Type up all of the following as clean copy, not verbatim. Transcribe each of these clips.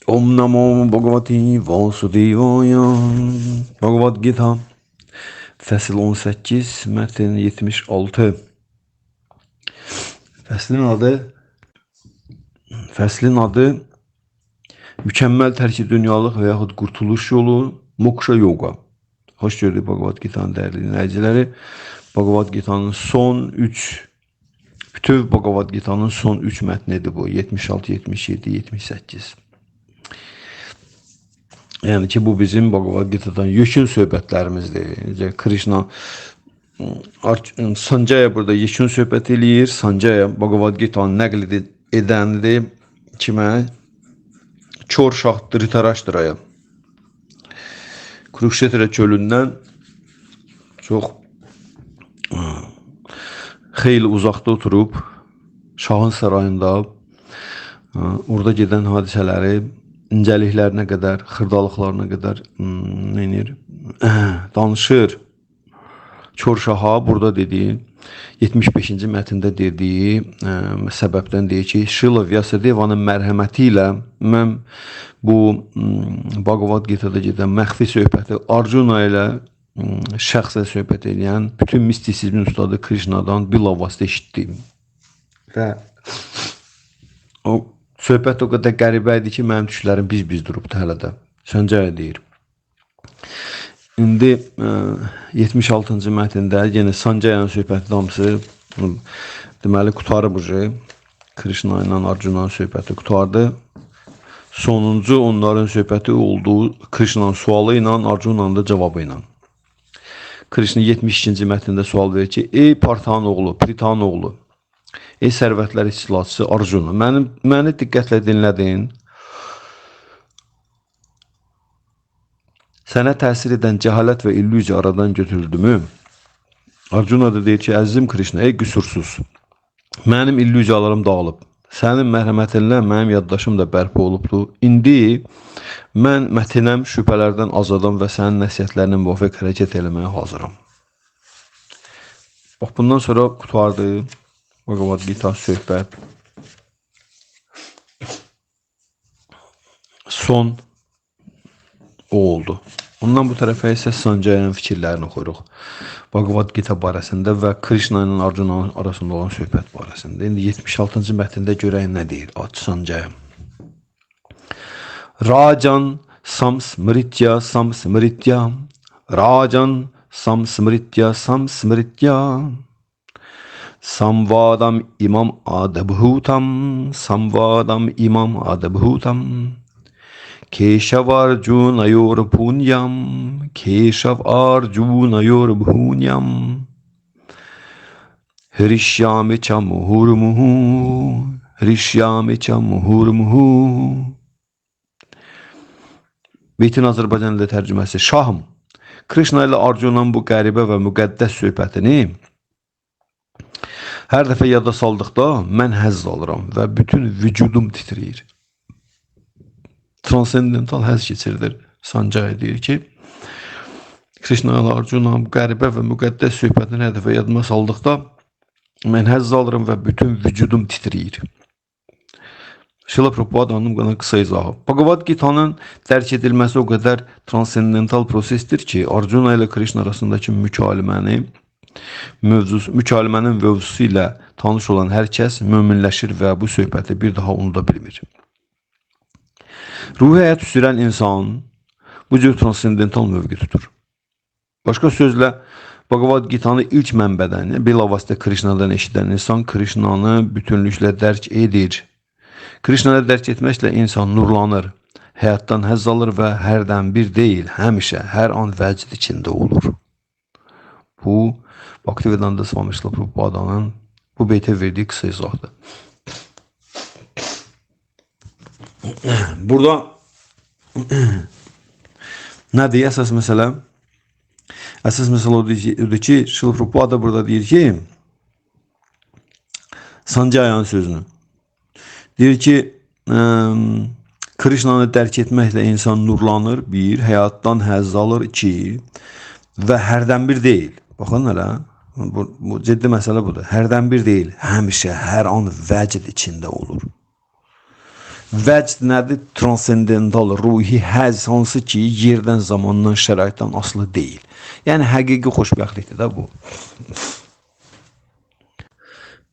Om Namo Bhagavati Vasudevaya. Bhagavad Gita Fəsil 18, mətn 76. Fəslin adı Mükəmməl tərki dünyalıq və yaxud qurtuluş yolu Moksha Yoga. Xoş gördük Bhagavad Gita'nın dəyərli dinləyiciləri. Bhagavad Gita'nın son 3 bütöv Bhagavad Gita'nın son 3 mətnidir bu. 76, 77, 78. Yəni ki, bu bizim Bhagavad Gita'dan yekun söhbətlərimizdir. Krishna Sanjaya burada yekun söhbət eləyir. Sanjaya Bhagavad Gita'nı nəql edəndir kimə? Kor şah Dhritarashtraya. Kurukshetra çölündən çox xeyli uzaqda oturub şahın sarayında orada gedən hadisələri incəliklərinə qədər, xırdalıqlarına qədər danışır. Kor şaha burada dediyi 75-ci mətndə dediyi səbəbdən deyir ki, Şrila Vyasadevanın mərhəməti ilə mən bu Bhagavad Gita'da gedən məxfi söhbəti Arjuna ilə şəxsən söhbət edən bütün mistisizmin ustadı Krishna'dan bilavasitə eşitdim. Və o söhbət o qədər qəribə idi ki, mənim düşlərim biz durubdu hələ də. Sanjaya deyir. İndi 76-cı mətndə yenə Sanjayanın söhbəti hamısı deməli qutarıb Krishna ilə Arjuna'nın söhbəti qutardı. Sonuncu onların söhbəti oldu Krishna'nın sualı ilə Arjuna'nın da cavabı ilə. Krishna 72-ci mətndə sual verir ki, ey Partan oğlu, Pritan oğlu, ey sərvətlər istilatçısı Arjuna, məni diqqətlə dinlədin. Sənə təsir edən cəhalət və illüziya aradan götürüldümü? Arjuna da deyir ki, əzizim Krishna, ey qüsursuz, mənim illüziyalarım dağılıb. Sənin mərhəmətinlə mənim yaddaşım da bərpa olubdur. İndi mən mətinəm şübhələrdən azadan və sənin nəsiyyətlərinə müvafiq hərəkət eləməyə hazıram. Bax, bundan sonra qutardı Bhagavad Gita söhbət. Son o oldu. Ondan bu tərəfə isə Sanjaya'nın fikirlərini oxuyuruq. Bhagavad Gita barəsində və Krishna ilə Arjuna'nın arasında olan söhbət barəsində. İndi 76-cı mətndə görək nə deyir Sanjaya. Rajan samsmritya samsmritya Rajan samsmritya samsmritya Samvadam imam adabhutam Samvadam imam adabhutam Keshav Arjunayor punyam Keshav Arjunayor punyam Hrishyami cha muhurmuhu Hrishyami cha muhurmuhu. Beytin Azərbaycan ilə tərcüməsi. Şahım, Krishna ilə Arjuna'nın bu qəribə və müqəddəs söhbətini hər dəfə yada saldıqda mən həzz alıram və bütün vücudum titrəyir. Transcendental həzz keçirilir. Sanjaya deyir ki, Krishna ilə Arjuna'nın qəribə və müqəddəs söhbətini hər dəfə yadıma saldıqda mən həzz alıram və bütün vücudum titrəyir. Şrila Prabhupāda'nın qana qısa izahı. Bhagavad Gita'nın dərk edilməsi o qədər transcendental prosesdir ki, Arjuna ilə Krishna arasındakı mükaləmənin mövzusu ilə tanış olan hər kəs möminləşir və bu söhbəti bir daha unuda bilmir. Ruhi həyat sürən insan bu cür transcendental mövqe tutur. Başqa sözlə, Bhagavad Gita'nı ilk mənbədən, bilavasitə Krishna'dan eşidən insan Krishna'nı bütünlüklə dərk edir. Krishna'nı dərk etməklə insan nurlanır, həyatdan həzz alır və hərdən bir deyil, həmişə, hər an vəcd içində olur. Bu, Bhaktivedanta Swami Şrila Prabhupāda'nın bu beytə verdiyi qısa izahdır. Burada nədir əsas məsələ? Əsas məsələ odur ki, Şrila Prabhupada burada deyir ki, Sanjaya'nın sözünü. Deyir ki, Krishna'nı dərk etməklə insan nurlanır, bir, həyatdan həzz alır, iki, və hərdən bir deyil. Baxın hələ, bu ciddi məsələ budur. Hərdən bir deyil, həmişə, hər an vəcd içində olur. Vəcd nədir? Transendental, ruhi həzz, hansı ki, yerdən, zamandan, şəraitdən asılı deyil. Yəni, həqiqi xoşbəxtlikdir də bu.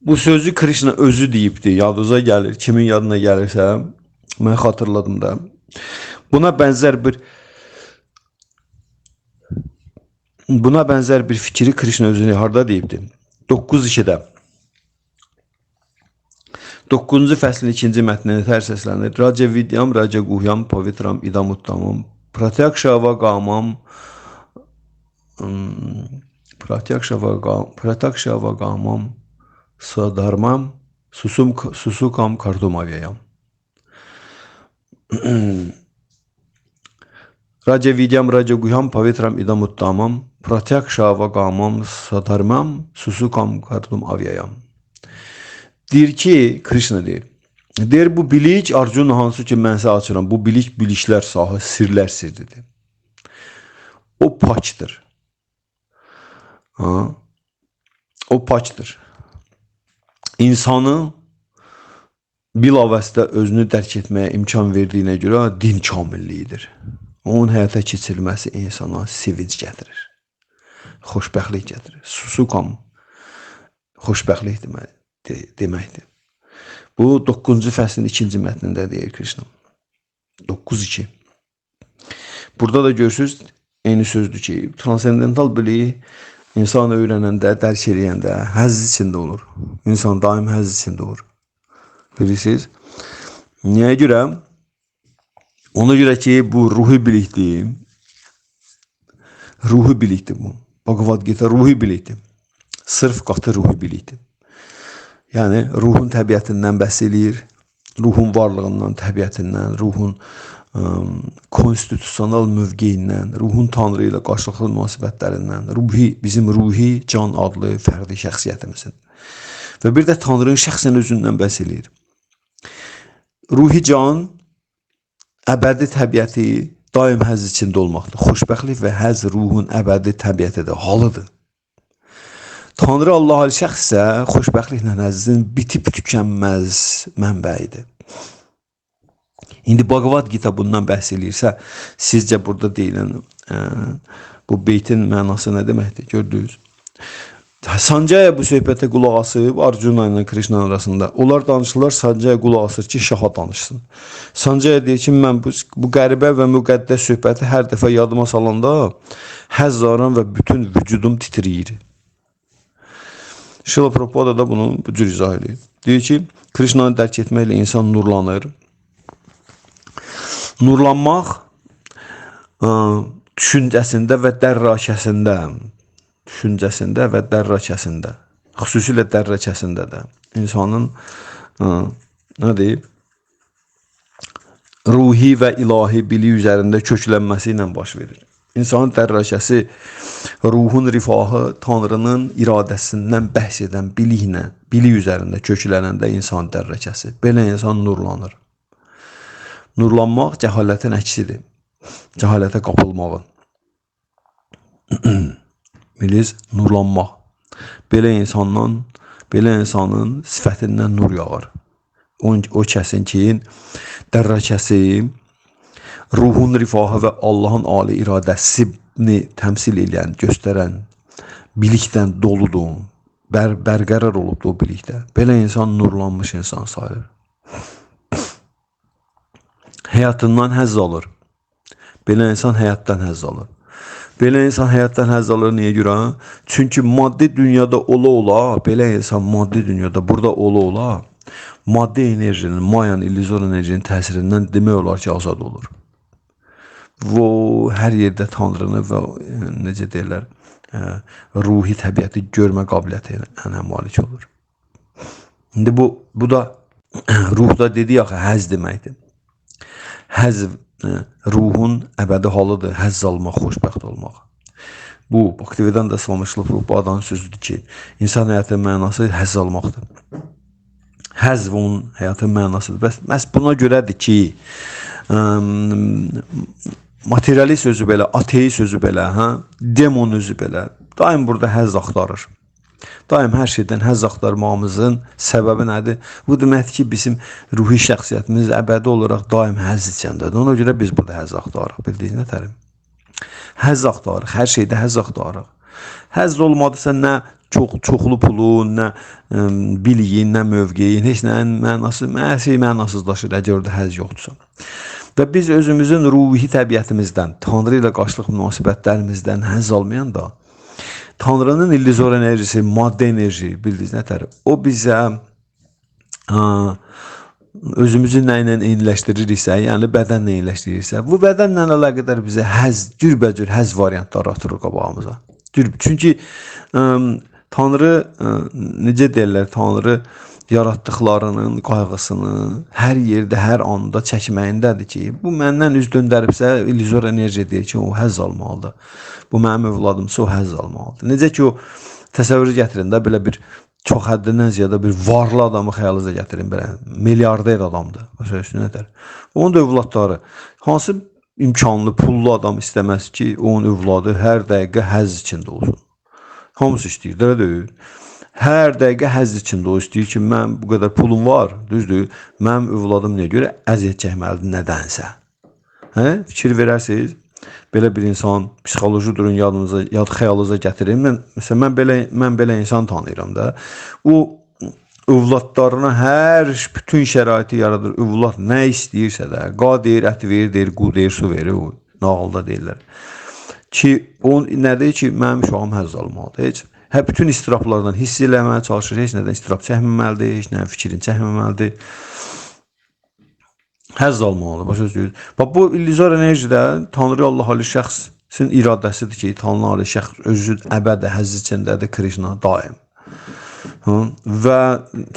Bu sözü Krishna özü deyibdi, yadınıza gəlir. Kimin yadına gəlirsə, mən xatırladım da. Buna bənzər bir fikri Krishna özü harda deyibdi? 9.2-də. 9-cu fəslin 2-ci mətnini tərs səslənir. Raja Vidyam, Raja Guhyam, Pavitram, İdam Uttamam, Pratyakshava Gamam, Pratyakshava Gamam, Sadharmam, Susukam, Kardumavyayam. Raja Vidyam, Raja Guhyam, Pavitram, İdam Uttamam, Pratyakshava Gamam, Sadharmam, Susukam, Kardumavyayam. Deyir ki, Krishna deyir. Deyir, bu bilik Arjuna hansı ki mən sizə açıram. Bu bilik biliklər sahı, sirlər sirridir. O paçdır. O paçdır. İnsanı bilavasitə özünü dərk etməyə imkan verdiyinə görə din kamilliyidir. Onun həyata keçirilməsi insana sevinç gətirir. Xoşbəxtlik gətirir. Susukam xoşbəxtlik deməkdir. Bu 9-cu fəslin 2-ci mətnində deyir Krishna. 9.2. Burada da görürsünüz, eyni sözdür ki, transendental biliyi insan öyrənəndə, dərk eləyəndə həzz içində olur. İnsan daim həzz içində olur. Bilirsiniz? Niyə görə? Ona görə ki, bu ruhi bilikdir. Ruhi bilikdir bu. Bhagavad Gita ruhi bilikdir. Sırf qatı ruhi bilikdir. Yəni, ruhun təbiətindən bəhs eləyir, ruhun varlığından, təbiətindən, ruhun konstitusional mövqeyindən, ruhun Tanrı ilə qarşılıqlı münasibətlərindən, bizim ruhi can adlı fərdi şəxsiyyətimizin. Və bir də Tanrının şəxsən özündən bəhs eləyir. Ruhi can, əbədi təbiəti daim həzz içində olmaqdır. Xoşbəxtlik və həzz ruhun əbədi təbiətidir, halıdır. Tanrı Allah-ı şəxs isə xoşbəxtliklə həzzin bitib tükənməz mənbəyidir. İndi Bhagavad Gita bundan bəhs eləyirsə, sizcə burada deyilən bu beytin mənası nə deməkdir? Gördünüz. Sanjaya bu söhbətə qulaq asıb, Arjuna ilə Krishna arasında. Onlar danışırlar, Sanjaya qulaq asır ki, şaha danışsın. Sanjaya deyir ki, mən bu qəribə və müqəddəs söhbəti hər dəfə yadıma salanda həzz aran və bütün vücudum titriyir. Şrila Prabhupada da bunu bu cür izah edir. Deyir ki, Krishnanı dərk etməklə insan nurlanır. Nurlanmaq düşüncəsində və dərrakəsində, xüsusilə dərrakəsində də insanın nə deyib? Ruhi və ilahi bilik üzərində köklənməsi ilə baş verir. İnsanın dərrakəsi ruhun rifahı Tanrının iradəsindən bəhs edən biliklə, bilik üzərində köklənəndə insan dərrakəsi. Belə insan nurlanır. Nurlanmaq cəhalətin əksidir. Cəhalətə qapılmağın. Bilirsiniz, nurlanmaq. Belə insanın sifətindən nur yağır. O kəsin ki, dərrakəsi ruhun rifahı və Allahın ali iradəsini təmsil edən, göstərən bilikdən doludur, bərqərar olubdur o bilikdə. Belə insan nurlanmış insan sayılır. Həyatından həzz alır. Belə insan həyatdan həzz alır. Belə insan həyatdan həzz alır, niyə görə? Çünki maddi dünyada ola-ola, belə insan maddi dünyada burada ola-ola, maddi enerjinin, mayan, illüzor enerjinin təsirindən demək olar ki, azad olur. Və hər yerdə Tanrını və necə deyirlər, ruhi təbiəti görmə qabiliyyətinə malik olur. İndi bu da ruhda dedik axı, həzz deməkdir. Həzz ruhun əbədi halıdır, həzz almaq, xoşbəxt olmaq. Bu, Bhaktivedanta Swami Şrila Prabhupadanın sözüdür ki, insan həyatının mənası həzz almaqdır. Həzz onun həyatının mənasıdır. Məhz buna görədir ki, materialist özü belə, ateist özü belə, demon özü belə, daim burada həzz axtarır. Daim hər şeydən həzz axtarmağımızın səbəbi nədir? Bu deməkdir ki, bizim ruhi şəxsiyyətimiz əbədi olaraq daim həzz içindədir. Ona görə biz burada həzz axtarırıq, bildiyiniz nətərim? Həzz axtarırıq, hər şeydə həzz axtarırıq. Həzz olmadısa nə çoxlu pulun, nə biliyin, nə mövqeyin, heç nəyin mənası, hər şey mənasızlaşır əgər orada həzz yoxdursa. Və biz özümüzün ruhi təbiətimizdən, Tanrı ilə qarşılıq münasibətlərimizdən həzz almayanda, Tanrının illüzor enerjisi, madde enerji, bildiniz nətər? O bizə özümüzü nə ilə eyniləşdiririksə, yəni bədənlə eyniləşdiririksə, bu bədənlə əlaqədar bizə həzz, cürbəcür həzz variantları atırır qabağımıza. Çünki Tanrı, necə deyirlər, Tanrı yaratdıqlarının qayğısını hər yerdə, hər anda çəkməyindədir ki, bu məndən üz döndəribsə, illüzor enerji deyir ki, o həzz almalıdır. Bu mənim övladımsa, o həzz almalıdır. Necə ki, o təsəvvürü gətirin də, belə bir çox həddindən ziyada bir varlı adamı xəyalınıza gətirin, belə milyarder adamdır. Başa üstünə nətər. Onun da övladları, hansı imkanlı, pullu adam istəməz ki, onun övladı hər dəqiqə həzz içində olsun. Hamısı istəyir, də deyil. Hər dəqiqə həzz içində o istəyir ki, mən bu qədər pulum var, düzdür, mənim övladım nəyə görə əziyyət çəkməlidir nədənsə. Fikir verərsiniz, belə bir insan, psixoloji durun yadınıza, xəyalınıza gətirin. Mən belə insan tanıyıram da. O övladlarına bütün şəraiti yaradır. Övlad nə istəyirsə də, qa deyir, ət verir, deyir, qu deyir, su verir, o nağılda deyirlər. Ki, o nədir ki, mənim uşağım həzz almalıdır, heç. Bütün istiraplardan hiss eləməyə çalışır, heç nədən istirap çəkməməlidir, heç nədən fikrini çəkməməlidir. Həzz almalıdır, başa düşürsünüz. Bax, bu illüzor enerjidə Tanrı Allah Ali şəxsin iradəsidir ki, Tanrı Ali şəxs özü əbədi həzz içindədir, Krishna daim. Və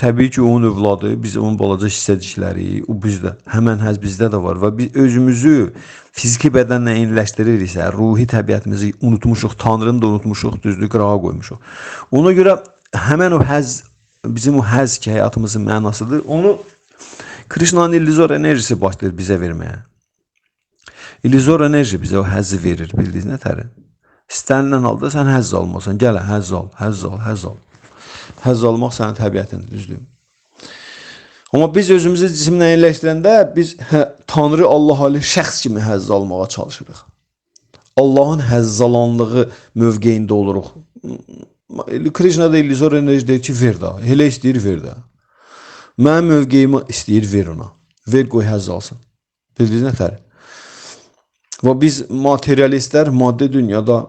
təbii ki, onun övladı, biz onun balaca hissədikləri, o bizdə, həmən həzz bizdə də var və biz özümüzü fiziki bədənlə eyniləşdiririksə, ruhi təbiətimizi unutmuşuq, Tanrını da unutmuşuq, düzdür, qırağa qoymuşuq. Ona görə həmən o həzz, bizim o həzz ki, həyatımızın mənasıdır, onu Krishna'nın illüzor enerjisi başlayır bizə verməyə. İllüzor enerji bizə o həzzi verir, bildiniz nətəri? İstənilən halda sən həzz almasan, gələ, həzz al, həzz al, həzz al. Həzz almaq sənin təbiətin, düzdür. Amma biz özümüzü cisimlə eyniləşdirəndə biz Tanrı Allah Ali şəxs kimi həzz almağa çalışırıq. Allahın həzzalanlığı mövqeyində oluruq. Krishna da illüzor enerji deyir ki, ver da, elə istəyir, ver da. Mənim mövqeyimi istəyir, ver ona. Ver, qoy həzz alsın. Bildiniz nətər? Və biz materialistlər maddi dünyada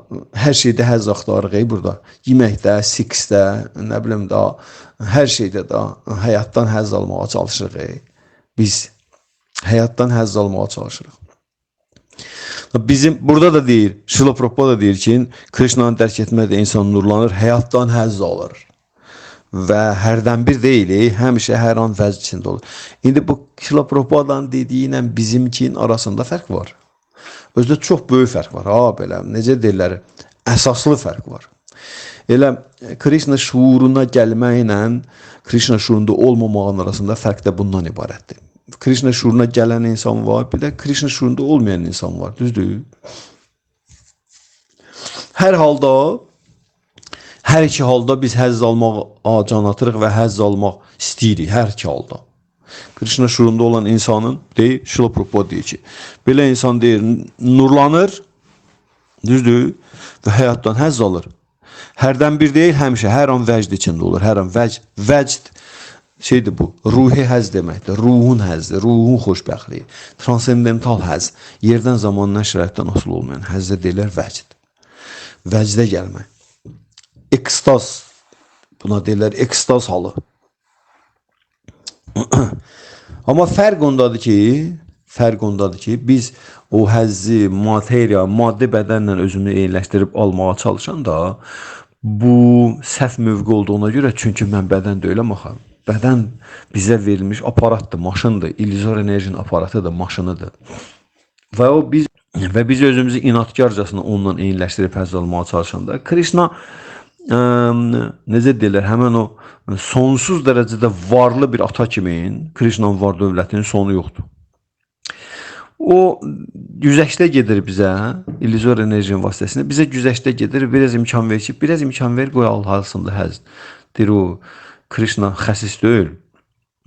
hər şeydə həzz axtarırıq burada. Yeməkdə, seksdə, nə bilim də, hər şeydə də həyatdan həzz almağa çalışırıq. Biz həyatdan həzz almağa çalışırıq. Bizim burada da deyir, Şrila Prabhupada da deyir ki, Krishnanı dərk etməkdə insan nurlanır, həyatdan həzz alır. Və hərdən bir deyil, həmişə hər an vəzn içində olur. İndi bu Şrila Prabhupadanın dediyi ilə bizimkinin arasında fərq var. Özdə çox böyük fərq var. Belə, necə deyirlər, əsaslı fərq var. Elə Krishna şuuruna gəlməklə Krishna şuurunda olmamağın arasında fərq də bundan ibarətdir. Krishna şuuruna gələn insan var, bir də Krishna şuurunda olmayan insan var, düzdür? Hər halda, hər iki halda biz həzz almağa can atırıq və həzz almaq istəyirik, hər iki halda. Krishna şuurunda olan insanın, deyir, Şrila Prabhupada deyir ki, belə insan deyir, nurlanır, düzdür, və həyatdan həzz alır. Hərdən bir deyil, həmişə, hər an vəcd içində olur, hər an vəcd şeydir bu, ruhi həzz deməkdir, ruhun həzzi, ruhun xoşbəxtliyi, transendental həzz, yerdən zamandan şəraitdən asılı olmayan həzzə deyilər vəcd. Vəcdə gəlmək. Ekstaz, buna deyirlər ekstaz halı. Amma fərq ondadır ki, biz o həzzi, materiya, maddi bədənlə özünü eyniləşdirib almağa çalışanda, bu səhv mövqe olduğuna görə, çünki mən bədən deyiləm axı. Bədən bizə verilmiş aparatdır, maşındır, illüzor enerjinin aparatıdır, maşınıdır. Və biz özümüzü inatkarcasına onunla eyniləşdirib həzz almağa çalışanda, Krishna, necə deyirlər, həmən o sonsuz dərəcədə varlı bir ata kimin, Krishna'nın var dövlətinin sonu yoxdur. O güzəştə gedir bizə, illüzor enerjinin vasitəsilə. Bizə güzəştə gedir, biraz imkan ver ki, biraz imkan ver, qoy alsın da həzz. Deyir o, Krishna xəsis deyil.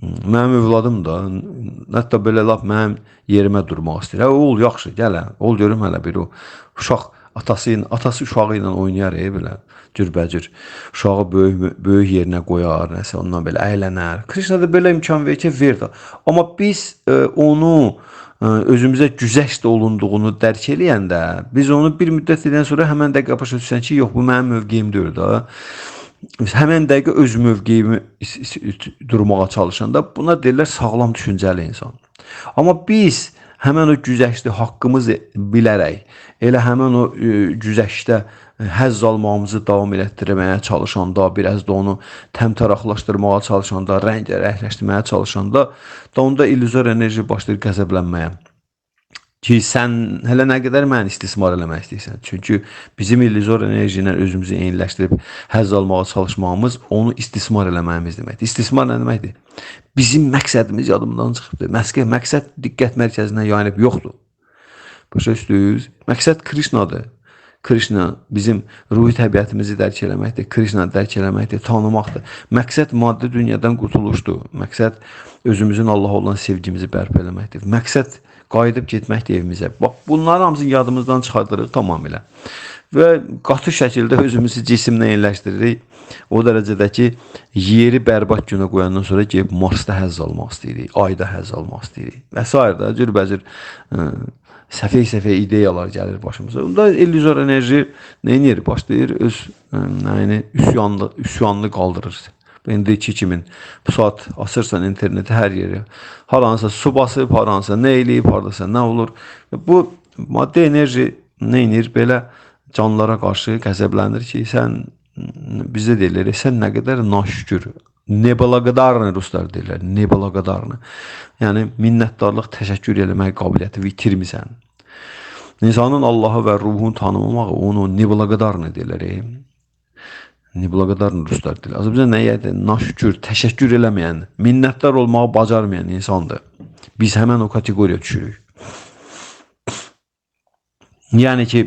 Mənim övladım da, hətta belə lap mənim yerimə durmaq istəyir. Oğul, yaxşı, gəl, ol görüm hələ bir o uşaq atası uşağı ilə oynayar, belə cürbəcür. Uşağı böyük yerinə qoyar, nəsə ondan belə əylənər. Krishna da belə imkan verir ki, ver də. Amma biz onu özümüzə güzəşt olunduğunu dərk eləyəndə, biz onu bir müddət edən sonra həmən dəqiqə başa düşsən ki, yox, bu mənim mövqeyim deyil də. Həmən dəqiqə öz mövqeyimi durmağa çalışanda buna deyirlər sağlam düşüncəli insan. Amma biz həmən o güzəşti haqqımızı bilərək, elə həmən o güzəştə həzz almağımızı davam elətdirməyə çalışanda, biraz da onu təmtəraqlaşdırmağa çalışanda, rəngləşdirməyə çalışanda, da onda illüzor enerji başlayır qəzəblənməyə. Ki sən hələ nə qədər məni istismar eləmək istəyirsən. Çünki bizim illüzor enerji ilə özümüzü eyniləşdirib həzz almağa çalışmağımız onu istismar eləməyimiz deməkdir. İstismar nə deməkdir? Bizim məqsədimiz yadımdan çıxıbdır. Məqsəd diqqət mərkəzindən yayınıb yoxdur. Başa düşdünüz? Məqsəd Krishnadır. Krishna bizim ruhi təbiətimizi dərk eləməkdir. Krishna dərk eləməkdir, tanımaqdır. Məqsəd maddi dünyadan qurtuluşdur. Məqsəd özümüzün Allah olan sevgimizi bərpa eləməkdir. Məqsəd qayıdıb getməkdir evimizə. Bax, bunların hamısını yadımızdan çıxardırıq tamamilə. Və qatı şəkildə özümüzü cisimlə eyniləşdiririk. O dərəcədə ki, yeri bərbad günə qoyandan sonra gəlib Marsda həzz almaq istəyirik, Ayda həzz almaq istəyirik. Və s. da cürbəcür səfək-səfək ideyalar gəlir başımıza. Onda illüzor enerji neyinir? Başlayır öz üsyanlı qaldırır. İndiki kimin bu saat asırsan interneti hər yeri. Haransa su basıb, haransa nə eləyib, haradasa nə olur. Bu maddi enerji neyinir? Belə canlılara qarşı qəzəblənir ki, sən bizə deyirlər, sən nə qədər naşükür. Nebalaqadarını ruslar deyirlər, nebalaqadarını. Yəni minnətdarlıq, təşəkkür eləmək qabiliyyəti itirmisən. İnsanın Allahı və ruhunu tanımamaq onu nebalaqadarını deyirlər. Nebalaqadarını ruslar deyirlər. Azərbaycan nəyə naşükür, təşəkkür eləməyən, minnətdar olmağı bacarmayan insandır. Biz həmən o kateqoriyaya düşürük. Yəni ki,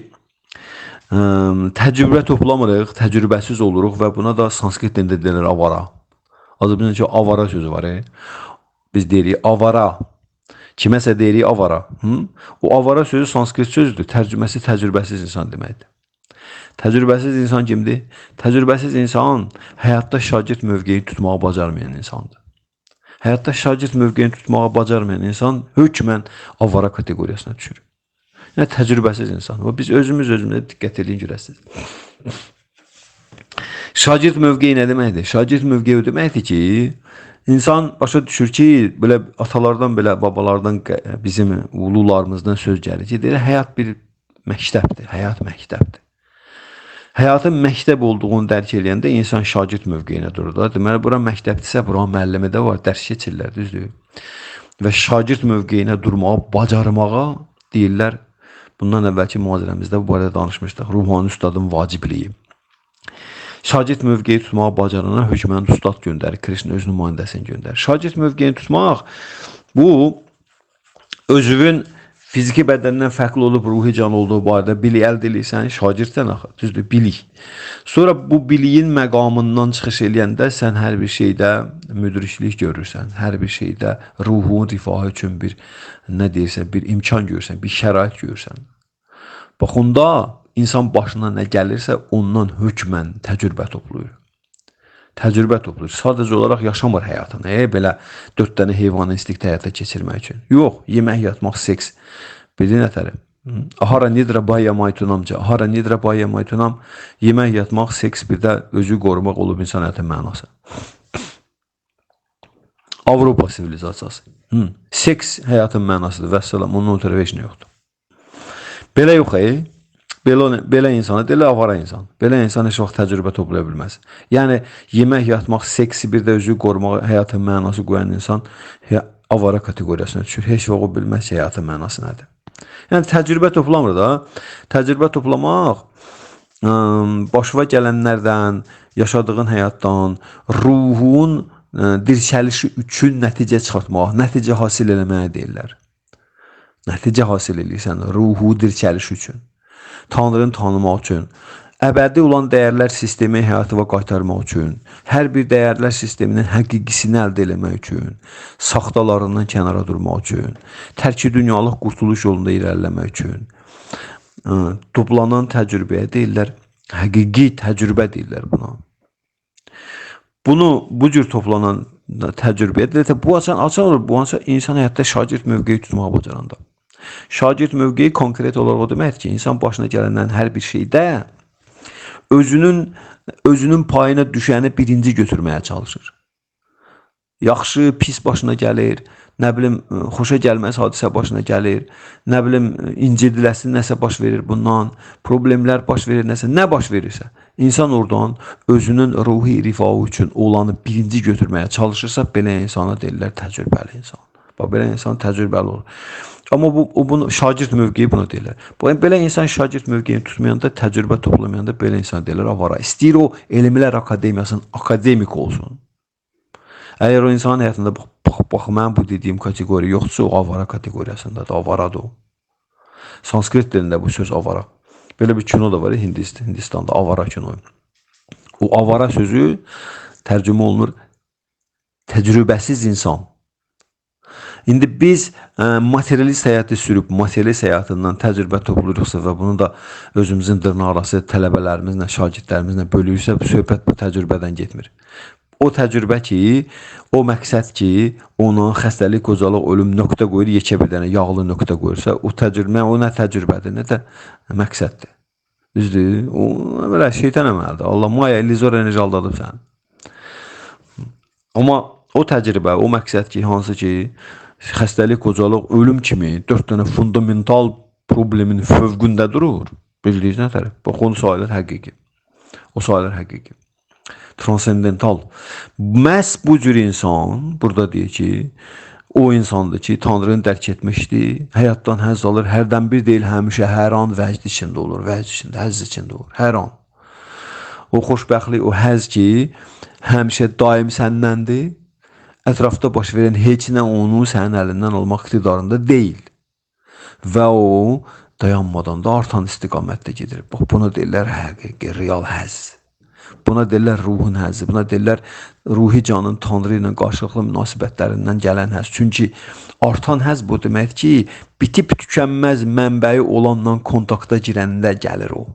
təcrübə toplamırıq, təcrübəsiz oluruq və buna da sanskrit dilində deyilir avara. Azərbaycan ki, avara sözü var. Biz deyirik avara. Kiməsə deyirik avara. O avara sözü sanskrit sözdür. Tərcüməsi təcrübəsiz insan deməkdir. Təcrübəsiz insan kimdir? Təcrübəsiz insan həyatda şagird mövqeyini tutmağı bacarmayan insandır. Həyatda şagird mövqeyini tutmağı bacarmayan insan hökmən avara kateqoriyasına düşür. Yəni təcrübəsiz insan. Biz özümüzə diqqət edin görəsiniz. Şagird mövqeyi nə deməkdir? Şagird mövqeyi o deməkdir ki, insan başa düşür ki, belə atalardan, belə babalardan, bizim ulularımızdan söz gəlir ki, deyir, həyat bir məktəbdir, həyat məktəbdir. Həyatın məktəb olduğunu dərk eləyəndə insan şagird mövqeyinə durur. Deməli, bura məktəbdirsə, bura müəllimi də var, dərs keçirlər, düzdür. Və şagird mövqeyinə durmağa, bacarmağa deyirlər, bundan əvvəlki mühazirəmizdə bu barədə danışmışdıq, ruhani ustadın vacibliyi. Şagird mövqeyi tutmağı bacarana hökmən ustad göndərir, Krishna öz nümayəndəsini göndərir. Şagird mövqeyini tutmaq, bu özünün fiziki bədəndən fərqli olub, ruhi can olduğu barədə bilik əldə edirsən, şagirdsən axı, düzdür, bilik. Sonra bu biliyin məqamından çıxış eləyəndə sən hər bir şeydə müdriklik görürsən, hər bir şeydə ruhun rifahı üçün bir, nə deyirsən, bir imkan görürsən, bir şərait görürsən. Bax, onda insan başına nə gəlirsə, ondan hökmən təcrübə toplayır. Təcrübə toplayır. Sadəcə olaraq yaşamır həyatını. Belə 4 dənə heyvanı instinkt həyata keçirmək üçün. Yox, yemək, yatmaq, seks. Bildin ətəri. Ahara nidra baya maytunamca. Ahara nidra baya maytunam. Yemək, yatmaq, seks, bir də özü qorumaq olub insan həyatın mənası. Avropa sivilizasiyası. Seks həyatın mənasıdır. Vəssalam, onun ötürü heç nə yoxdur. Belə yox, Belə insana deyil, avara insan. Belə insan heç vaxt təcrübə toplaya bilməz. Yəni, yemək, yatmaq, seksi, bir də özü qorumaq, həyatın mənası qoyan insan avara kateqoriyasına düşür. Heç vaxt o bilməz ki, həyatın mənası nədir. Yəni, təcrübə toplamır da. Təcrübə toplamaq, başına gələnlərdən, yaşadığın həyatdan, ruhun dirçəlişi üçün nəticə çıxartmaq, nəticə hasil eləməyə deyirlər. Nəticə hasil edirsən ruhu dirçəliş üçün, Tanrını tanımaq üçün, əbədi olan dəyərlər sistemi həyatıva qaytarmaq üçün, hər bir dəyərlər sisteminin həqiqisini əldə etmək üçün, saxtalarından kənara durmaq üçün, tərki dünyalıq qurtuluş yolunda irəliləmək üçün, toplanan təcrübəyə deyirlər, həqiqi təcrübə deyirlər buna. Bu cür toplanan təcrübəyə deyirlər, bu açıq olur, bu insan həyatda şagird mövqeyi tutmağı bacaranda. Şagird mövqeyi konkret olaraq o deməkdir ki, insan başına gələnlərin hər bir şeydə özünün payına düşəni birinci götürməyə çalışır. Yaxşı, pis başına gəlir, nə bilim, xoşa gəlməz hadisə başına gəlir, nə bilim, incidiləsin nəsə baş verir bundan, problemlər baş verir nəsə, nə baş verirsə, insan oradan özünün ruhi rifahı üçün olanı birinci götürməyə çalışırsa, belə insana deyirlər təcrübəli insan. Bax, belə insan təcrübəli olur. Amma bunu şagird mövqeyi buna deyirlər. Belə insan şagird mövqeyini tutmayanda, təcrübə toplamayanda belə insan deyirlər avara. İstəyir o elmlər akademiyasının akademik olsun. Əgər o insanın həyatında bax, mən bu dediyim kateqoriya yoxdursa, o avara kateqoriyasındadır, avaradır o. Sanskrit dilində bu söz avara. Belə bir kino da var Hindistanda, avara kino. O avara sözü tərcümə olunur təcrübəsiz insan. İndi biz materialist həyatı sürüb, materialist həyatından təcrübə toplayırıqsa və bunu da özümüzün dırnaqarası tələbələrimizlə, şagirdlərimizlə bölürsə, söhbət bu təcrübədən getmir. O təcrübə ki, o məqsəd ki, ona xəstəlik, qocalıq, ölüm nöqtə qoyur, yekə bir dənə yağlı nöqtə qoyursa, o nə təcrübədir, nə də məqsəddir. Düzdür? O belə şeytan əməldir. Allah maya, illüzor enerji aldadıb sən. Amma o təcrübə, o məqsəd ki, hansı ki, xəstəlik, qocalıq, ölüm kimi 4 dənə fundamental problemin fövqündə durur. Bildiyiniz nə tərəf? Bax, onun sayılar həqiqi. O sayılar həqiqi. Transendental. Məhz bu cür insan, burada deyir ki, o insandır ki, Tanrını dərk etmişdir, həyatdan həzz alır, hərdən bir deyil, həmişə, hər an vəcd içində olur, həzz içində olur, hər an. O xoşbəxtlik, o həzz ki, həmişə daim səndəndir, ətrafda baş verən heç nə onu sənin əlindən almaq iqtidarında deyil. Və o, dayanmadan da artan istiqamətdə gedir. Bax, buna deyirlər həqiqi, real həzz. Buna deyirlər ruhun həzzi, buna deyirlər ruhi canın Tanrı ilə qarşılıqlı münasibətlərindən gələn həzz. Çünki artan həzz bu demək ki, bitib tükənməz mənbəyi olanla kontakta girəndə gəlir o.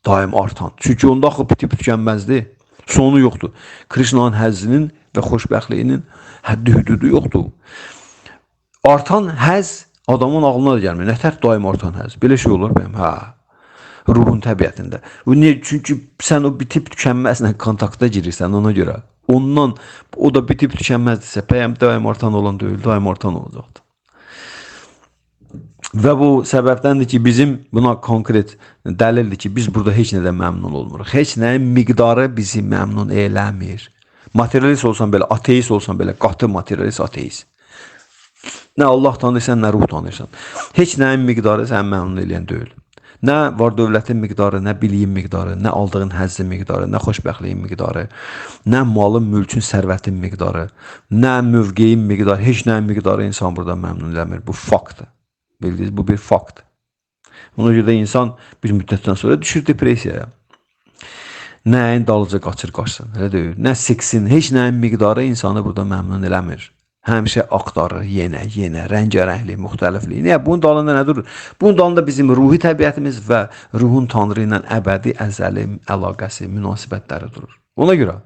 Daim artan. Çünki onda axı bitib tükənməzdir. Sonu yoxdur. Krishnanın həzzinin və xoşbəxtliyinin həddi hüdudu yoxdur. Artan həzz adamın ağlına da gəlmir. Nətər daim artan həzz? Belə şey olur bəyəm? Hə. Ruhun təbiətində. Çünki sən o bitib tükənməzlə kontakta girirsən ona görə. Ondan, o da bitib tükənməzdirsə, bəyəm daim artan olan deyil, daim artan olacaqdır. Və bu səbəbdəndir ki, bizim buna konkret dəlildir ki, biz burada heç nədən məmnun olmuruq. Heç nəyin miqdarı bizi məmnun eləmir. Materialist olsan belə, ateist olsan belə, qatı materialist, ateist. Nə Allah tanırsan, nə ruh tanırsan. Heç nəyin miqdarı səni məmnun eləyən deyil. Nə var dövlətin miqdarı, nə biliyin miqdarı, nə aldığın həzzin miqdarı, nə xoşbəxtliyin miqdarı, nə malın, mülkün, sərvətin miqdarı, nə mövqeyin miqdarı, heç nəyin miqdarı insan burada məmnun eləmir. Bu faktdır. Bildiniz, bu bir fakt. Ona görə insan bir müddətdən sonra düşür depressiyaya. Nəyin dalıca qaçsın, elə deyil. Nə seksin, heç nəyin miqdarı insanı burada məmnun eləmir. Həmişə axtarır, yenə, rəngərəngli, müxtəliflik. Niyə? Bunun dalında nə durur? Bunun dalında bizim ruhi təbiətimiz və ruhun Tanrı ilə əbədi, əzəli əlaqəsi, münasibətləri durur. Ona görə.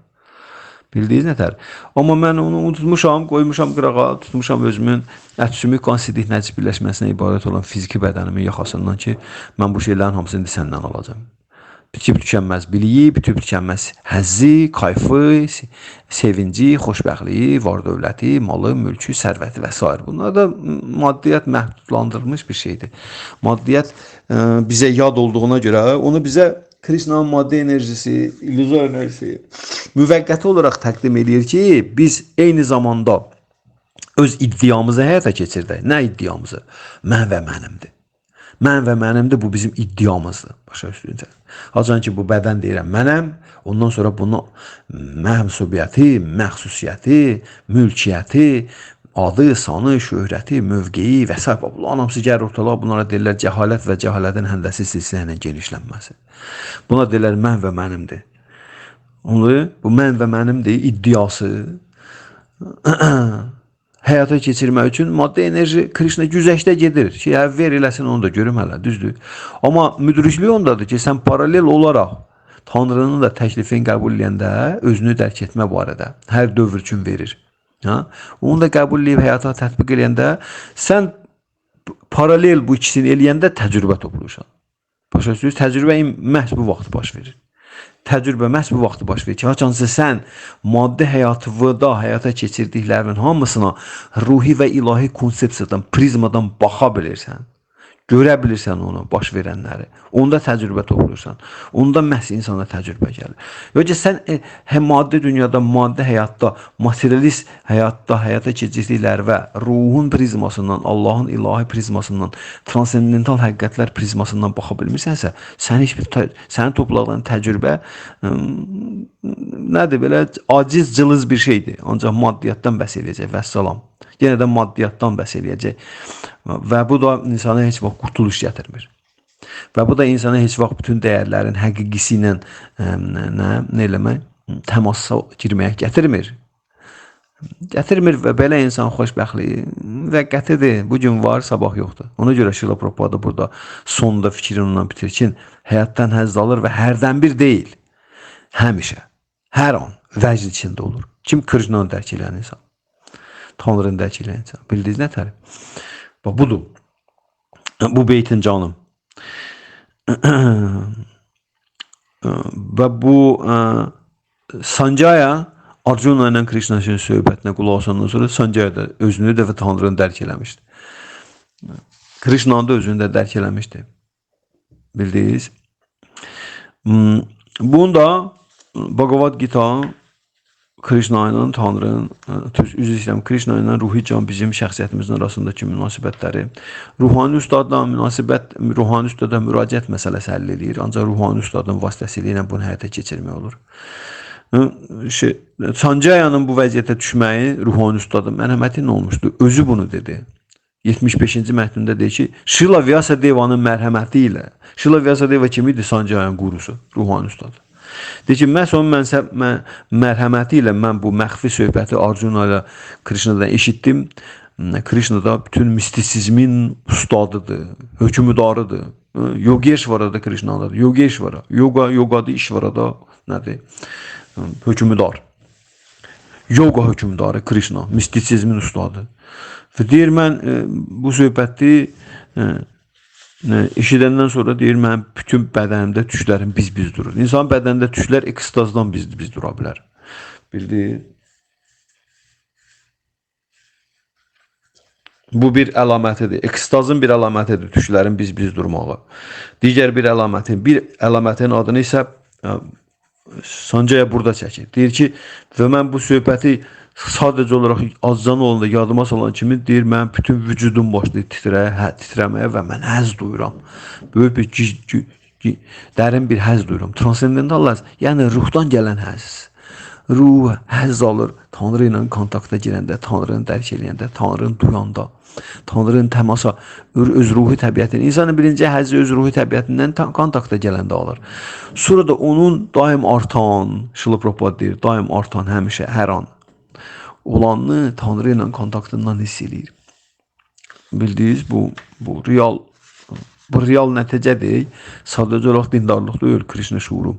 Bildiyiniz nətər? Amma mən onu unutmuşam, qoymuşam qırağa, tutmuşam özümün ət-sümük qansidik nəcib birləşməsinə ibarət olan fiziki bədənimin yaxasından ki, mən bu şeylərin hamısını indi səndən alacağım. Bitib tükənməz biliyi, bitib tükənməz həzzi, kayfı, sevinci, xoşbəxtliyi, var dövləti, malı, mülkü, sərvəti və s. Bunlar da maddiyyat məhdudlandırılmış bir şeydir. Maddiyyat bizə yad olduğuna görə onu bizə Krishnanın maddi enerjisi, illüzor enerjisi müvəqqəti olaraq təqdim edir ki, biz eyni zamanda öz iddiamızı həyata keçirdək. Nə iddiamızı? Mən və mənimdir. Mən və mənimdir, bu bizim iddiamızdır. Başa üstüncə. Hacan ki, bu bədən deyirəm mənəm, ondan sonra bunu mənsubiyyəti, məxsusiyyəti, mülkiyyəti, adı, sanı, şöhrəti, mövqeyi və s. Bunların hamısı gəlir ortalığa, bunlara deyirlər cəhalət və cəhalətin həndəsi silsilə ilə genişlənməsi. Buna deyirlər mən və mənimdir. Onu, bu mən və mənimdir iddiası həyata keçirmək üçün maddi enerji Krishna güzəştə gedir. Ver eləsin, onu da görüm hələ, düzdür. Amma müdriklik ondadır ki, sən paralel olaraq Tanrının da təklifini qəbul edəndə özünü dərk etmə barədə hər dövr üçün verir. Onu da qəbul edib həyata tətbiq edəndə sən paralel bu ikisini eləyəndə təcrübə toplayırsan. Başa düşürsünüz? Təcrübə məhz bu vaxt baş verir. Təcrübə məhz bu vaxtı baş verir ki, haçansı sən maddi həyatında həyata keçirdiklərinin hamısına ruhi və ilahi konsepsiyadan, prizmadan baxa bilirsən. Görə bilirsən onu, baş verənləri. Onda təcrübə toplayırsan. Onda məhz insana təcrübə gəlir. Yoxsa sən həm maddi dünyada, maddi həyatda, materialist həyatda həyata keçirdikləri və ruhun prizmasından, Allahın ilahi prizmasından, transendental həqiqətlər prizmasından baxa bilmirsənsə, sənin topladığın təcrübə nədir? Belə aciz, cılız bir şeydir. Ancaq maddiyyatdan bəhs edəcək. Vəssalam. Yenə də maddiyyatdan bəhs edəcək. Və bu da insana heç vaxt qurtuluş gətirmir. Və bu da insana heç vaxt bütün dəyərlərin həqiqisi ilə nə eləmək, təmasa girməyə gətirmir. Gətirmir və belə insan xoşbəxtliyi müvəqqətidir. Bu gün var, sabah yoxdur. Ona görə Şrila Prabhupada burada sonunda fikrini ondan bitir ki, həyatdan həzz alır və hərdən bir deyil, həmişə, hər an vəcd içində olur. Kim Krishnanı dərk edən insan? Tanrını dərk edən insan. Bildiniz nə tərif? Budur. Bu beytin canım. Və bu Sanjaya Arjuna ilə Krishna'nın söhbətinə qulaq asandan sonra Sanjaya da özünü də və Tanrını dərk eləmişdi. Krishna'nı da özünü də dərk eləmişdi. Bildiniz? Bunda Bhagavad Gita Krishna ilə Tanrının, üzr istəyirəm, Krishna ilə ruhi can bizim şəxsiyyətimizin arasındakı münasibətləri, ruhani üstadla ruhani üstada müraciət məsələsi həll edir. Ancaq ruhani üstadın vasitəsilə bunu həyata keçirmək olur. Sanjaya'nın bu vəziyyətə düşməyi ruhani üstadın mərhəməti nə olmuşdu? Özü bunu dedi. 75-ci mətnində deyir ki, Şrila Vyasadeva'nın mərhəməti ilə, Şrila Vyasadeva kim idi? Sanjaya'nın qurusu, ruhani üstadı. Deyir ki, məhz onun mərhəməti ilə mən bu məxfi söhbəti Arjuna ilə Krishna'dan eşitdim. Krishna da bütün mistisizmin ustadıdır, hökümdarıdır. Yogeshvara'da Krishna'dadır. Yogeshvara, yogadır, işvarada nədir? Hökümdar. Yoga hökümdarı Krishna, mistisizmin ustadı. Və deyir, mən bu söhbəti eşidəndən sonra deyir, mən bütün bədənimdə tüşlərim biz-biz durur. İnsanın bədənində tüşlər ekstazdan biz-biz dura bilər. Bildi? Bu bir əlamətidir. Ekstazın bir əlamətidir, tüşlərin biz-biz durmağı. Digər bir əlamətin adını isə Sanjaya burada çəkir. Deyir ki, və mən bu söhbəti sadəcə olaraq azcan olanda yadıma salan kimi deyir, mən bütün vücudum başlayır titrəməyə və mən həzz duyuram. Böyük bir dərin bir həzz duyuram. Transendental həzz, yəni ruhdan gələn həzz. Ruh həzz alır Tanrı ilə kontakta girəndə, Tanrını dərk eləyəndə, Tanrını duyanda, Tanrının təmasa, öz ruhi təbiətini, insanın birinci həzzi öz ruhi təbiətindən kontakta gələndə alır. Sonra da onun daim artan, Şrila Prabhupada deyir, daim artan həmişə, hər an olanını Tanrı ilə kontaktından hiss edir. Bildiniz, bu real nəticədir. Sadəcə olaraq dindarlıq deyil, Krishna şuuru.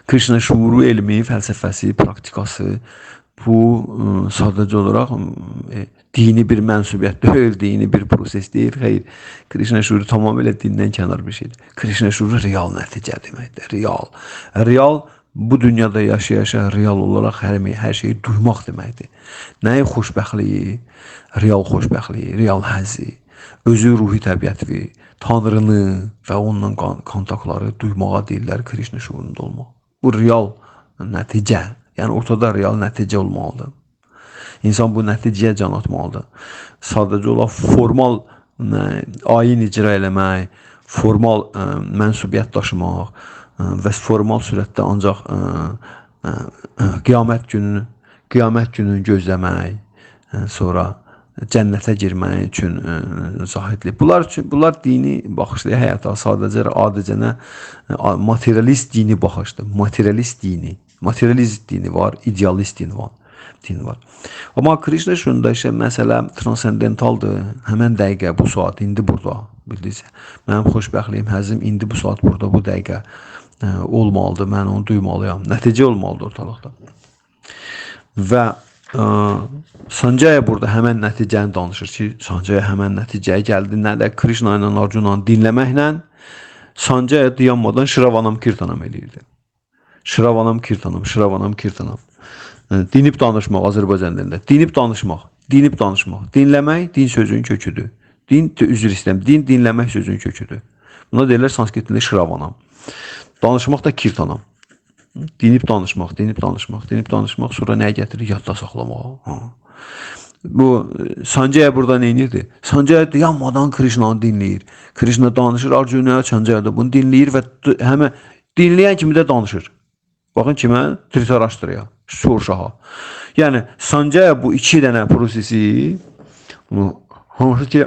Krishna şuuru elmi, fəlsəfəsi, praktikası, bu sadəcə olaraq dini bir mənsubiyyət deyil, dini bir proses deyil. Xeyr, Krishna şuuru tamamilə dindən kənar bir şeydir. Krishna şuuru real nəticə deməkdir, real. Real, bu dünyada yaşaya-yaşaya real olaraq hər şeyi duymaq deməkdir. Nəyi xoşbəxtliyi, real həzzi, özü ruhi təbiəti, Tanrını və onunla kontaktları duymağa deyirlər Krishna şuurunda olmaq. Bu real nəticə, yəni ortada real nəticə olmalıdır. İnsan bu nəticəyə can atmalıdır. Sadəcə olaraq formal ayin icra eləmək, formal mənsubiyyət daşımaq və formal sürətdə ancaq qiyamət gününü gözləmək, sonra cənnətə girmək üçün zahidlik. Bunlar dini baxışlı həyata sadəcə adicənə materialist dini baxışdır. Materialist dini. Materialist dini var, idealist dini var. Amma Krishna şunda işte məsələ transcendentaldır. Həmən dəqiqə, bu saat, indi burada. Bildiniz. Mənim xoşbəxtliyim, həzim indi bu saat burada, bu dəqiqə olmalıdır. Mən onu duymalıyam. Nəticə olmalıdır ortalıqda. Və Sanjaya burada həmən nəticəni danışır ki, Sanjaya həmən nəticəyə gəldi. Nədə Krishna ilə Arjunanı dinləməklə Sanjaya dayanmadan Şravanam Kirtanam eləyirdi. Şravanam Kirtanam. Dinib danışmaq Azərbaycan dilində. Dinib danışmaq. Dinləmək din sözünün köküdür. Üzr istəyirəm. Din dinləmək sözünün köküdür. Buna deyirlər sanskrit dilində Şravanam. Danışmaq da Kirtanam. Dinib danışmaq, sonra nəyə gətirir? Yadda saxlamağa. Bu Sanjaya burada nə edirdi? Sanjaya dayanmadan Krishnanı dinləyir. Krishna danışır, Arjunaya, Sanjaya da bunu dinləyir və həmən dinləyən kimi də danışır. Baxın kimə? Dhritarashtraya, Şorşaha. Yəni Sanjaya bu iki dənə prosesi, hansı ki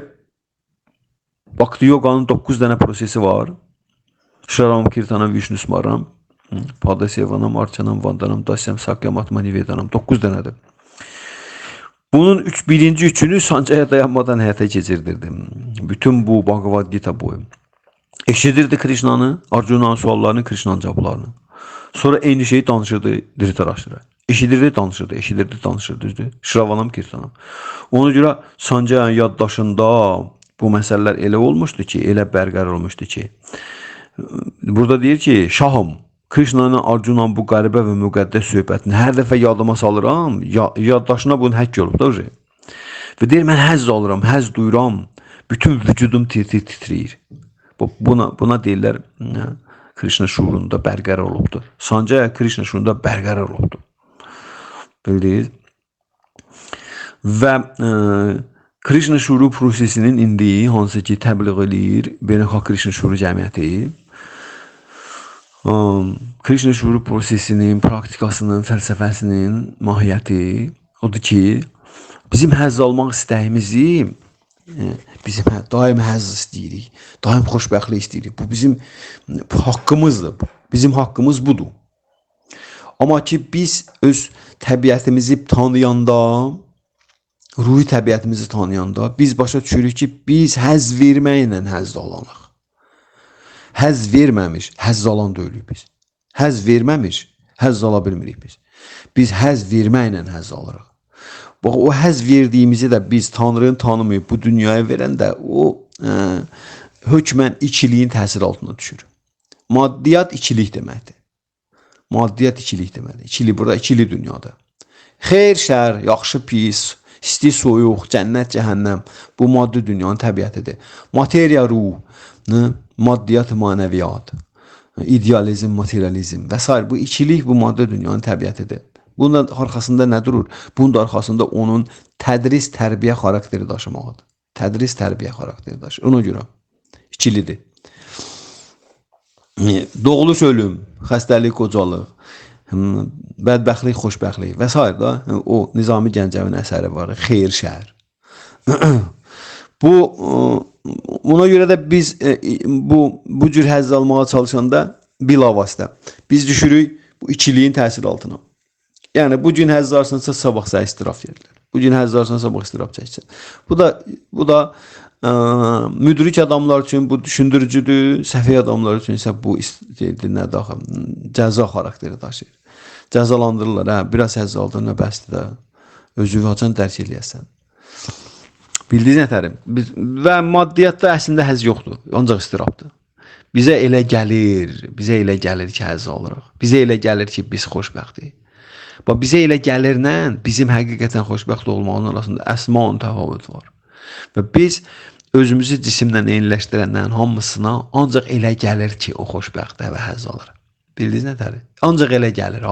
Bhakti Yoga'nın 9 dənə prosesi var. Şravanam Kirtanam, Vishnu Smaranam, Padasevanam, Arçanam, Vandanam, Dasyam, Sakyam, Atmanivedanam 9 dənədir. Bunun birinci üçünü Sanjaya dayanmadan həyata keçirdirdim. Bütün bu Bhagavad Gita boyu. Eşidirdi Krishnanı, Arjunanın suallarını, Krishnanın cavablarını. Sonra eyni şeyi danışırdı Dhritarashtra. Eşidirdi, danışırdı. Şravanam Kirtanam. Ona görə Sanjaya'nın yaddaşında bu məsələlər elə olmuşdu ki, elə bərqərar olmuşdu ki, burada deyir ki, şahım, Krishna'nın Arjuna'nın bu qəribə və müqəddəs söhbətini hər dəfə yadıma salıram, yaddaşına bunun həkk olub da. Və deyir, mən həzz alıram, həzz duyuram, bütün vücudum titrəyir. Buna deyirlər, Krishna şuurunda bərqərar olubdur. Sanjaya Krishna şuurunda bərqərar olubdur. Bildiniz? Və Krishna şuuru prosesinin indi hansı ki təbliğ eləyir Beynəlxalq Krishna şuuru cəmiyyəti, Krishna şuuru prosesinin, praktikasının, fəlsəfəsinin mahiyyəti odur ki, bizim həzz almaq istəyimizi, bizim daim həzz istəyirik, daim xoşbəxtlik istəyirik. Bu bizim haqqımızdır. Bizim haqqımız budur. Amma ki biz öz təbiətimizi tanıyanda, ruhi təbiətimizi tanıyanda biz başa düşürük ki, biz həzz verməklə həzz alanıq. Həzz verməmiş, həzz alan deyilik biz. Həzz verməmiş, həzz ala bilmirik biz. Biz həzz verməklə həzz alırıq. Bax, o həzz verdiyimizi də biz Tanrını tanımayıb bu dünyaya verəndə o hökmən ikiliyin təsir altına düşür. Maddiyyat ikilik deməkdir. İkili burada, ikili dünyada. Xeyr, şər, yaxşı, pis, isti, soyuq, cənnət, cəhənnəm. Bu maddi dünyanın təbiətidir. Materiya, ruh, maddiyyat, manəviyyat, idealizm, materializm və s. Bu ikilik bu maddi dünyanın təbiətidir. Bunun arxasında nə durur? Bunun da arxasında onun tədris, tərbiyə xarakteri daşımağıdır. Tədris, tərbiyə xarakteri daşır. Ona görə ikilidir. Doğuluş, ölüm, xəstəlik, qocalıq, bədbəxtlik, xoşbəxtlik və s. da o Nizami Gəncəvin əsəri var. Xeyr, şər. Buna görə də biz bu cür həzz almağa çalışanda bilavasitə biz düşürük bu ikiliyin təsir altına. Yəni bu gün həzz alırsansa sabah sənə istiraf verirlər. Bu gün həzz alırsansa sabah istiraf çəksən. Bu da müdrik adamlar üçün bu düşündürücüdür, səfih adamlar üçün isə bu cəza xarakteri daşıyır. Cəzalandırırlar, biraz həzz aldığına bəsdir də, özü hacan dərk eləyəsən. Bildiniz nətərim? Və maddiyyatda əslində həzz yoxdur, ancaq istirafdır. Bizə elə gəlir ki, həzz alırıq. Bizə elə gəlir ki, biz xoşbəxtik. Bizə elə gəlirlə bizim həqiqətən xoşbəxt olmağının arasında əsma təfavüt var. Və biz özümüzü cisimlə eyniləşdirəndən hamısına ancaq elə gəlir ki, o xoşbəxtdir və həzz alır. Bildiniz nətərir? Ancaq elə gəlir.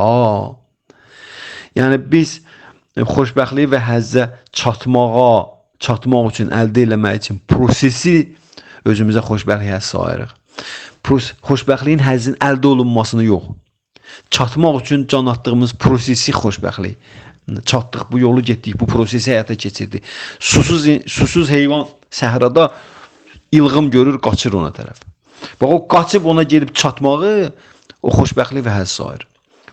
Yəni biz xoşbəxtlik və həzzə çatmaq üçün, əldə eləmək üçün prosesi özümüzə xoşbəxtlik həzz ayırıq. Xoşbəxtliyin, həzzin əldə olunmasını yox. Çatmaq üçün can atdığımız prosesi xoşbəxtlik çatdıq, bu yolu getdik, bu prosesi həyata keçirdik. Susuz heyvan səhrada ilğım görür, qaçır ona tərəf. Bax, o qaçıb ona gedib çatmağı o xoşbəxtlik və həzz sayır.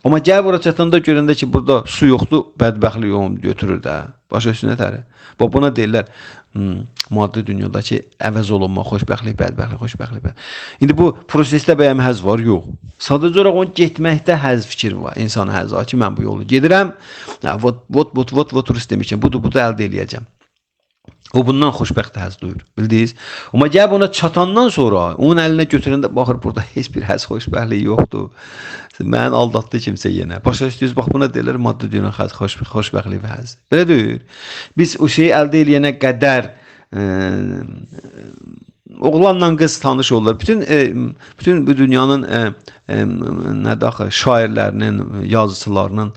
Amma gəl bura çatanda görəndə ki, burada su yoxdur, bədbəxtlik onu götürür də. Başa üstünə təri. Bax, buna deyirlər maddi dünyadakı əvəz olunma, xoşbəxtlik, bədbəxtlik. İndi bu prosesdə bəyəm həzz var? Yox. Sadəcə olaraq onun getməkdə həzz fikir var. İnsan həzz var ki, mən bu yolu gedirəm. Vot turist demişəm, budur əldə eləyəcəm. O bundan xoşbəxt həzz duyur. Bildiniz? Amma gəlib ona çatandan sonra, onun əlinə götürəndə baxır, burada heç bir həzz, xoşbəxtlik yoxdur. Mən aldatdı kimsə yenə. Başa düşdünüz? Bax, buna deyirlər maddi dünya xoşbəxtlik və həzz. Belə deyir. Biz o şeyi əldə eləyənə qədər oğlanla qız tanış olurlar. Bütün bu dünyanın nədir axı, şairlərinin, yazıçılarının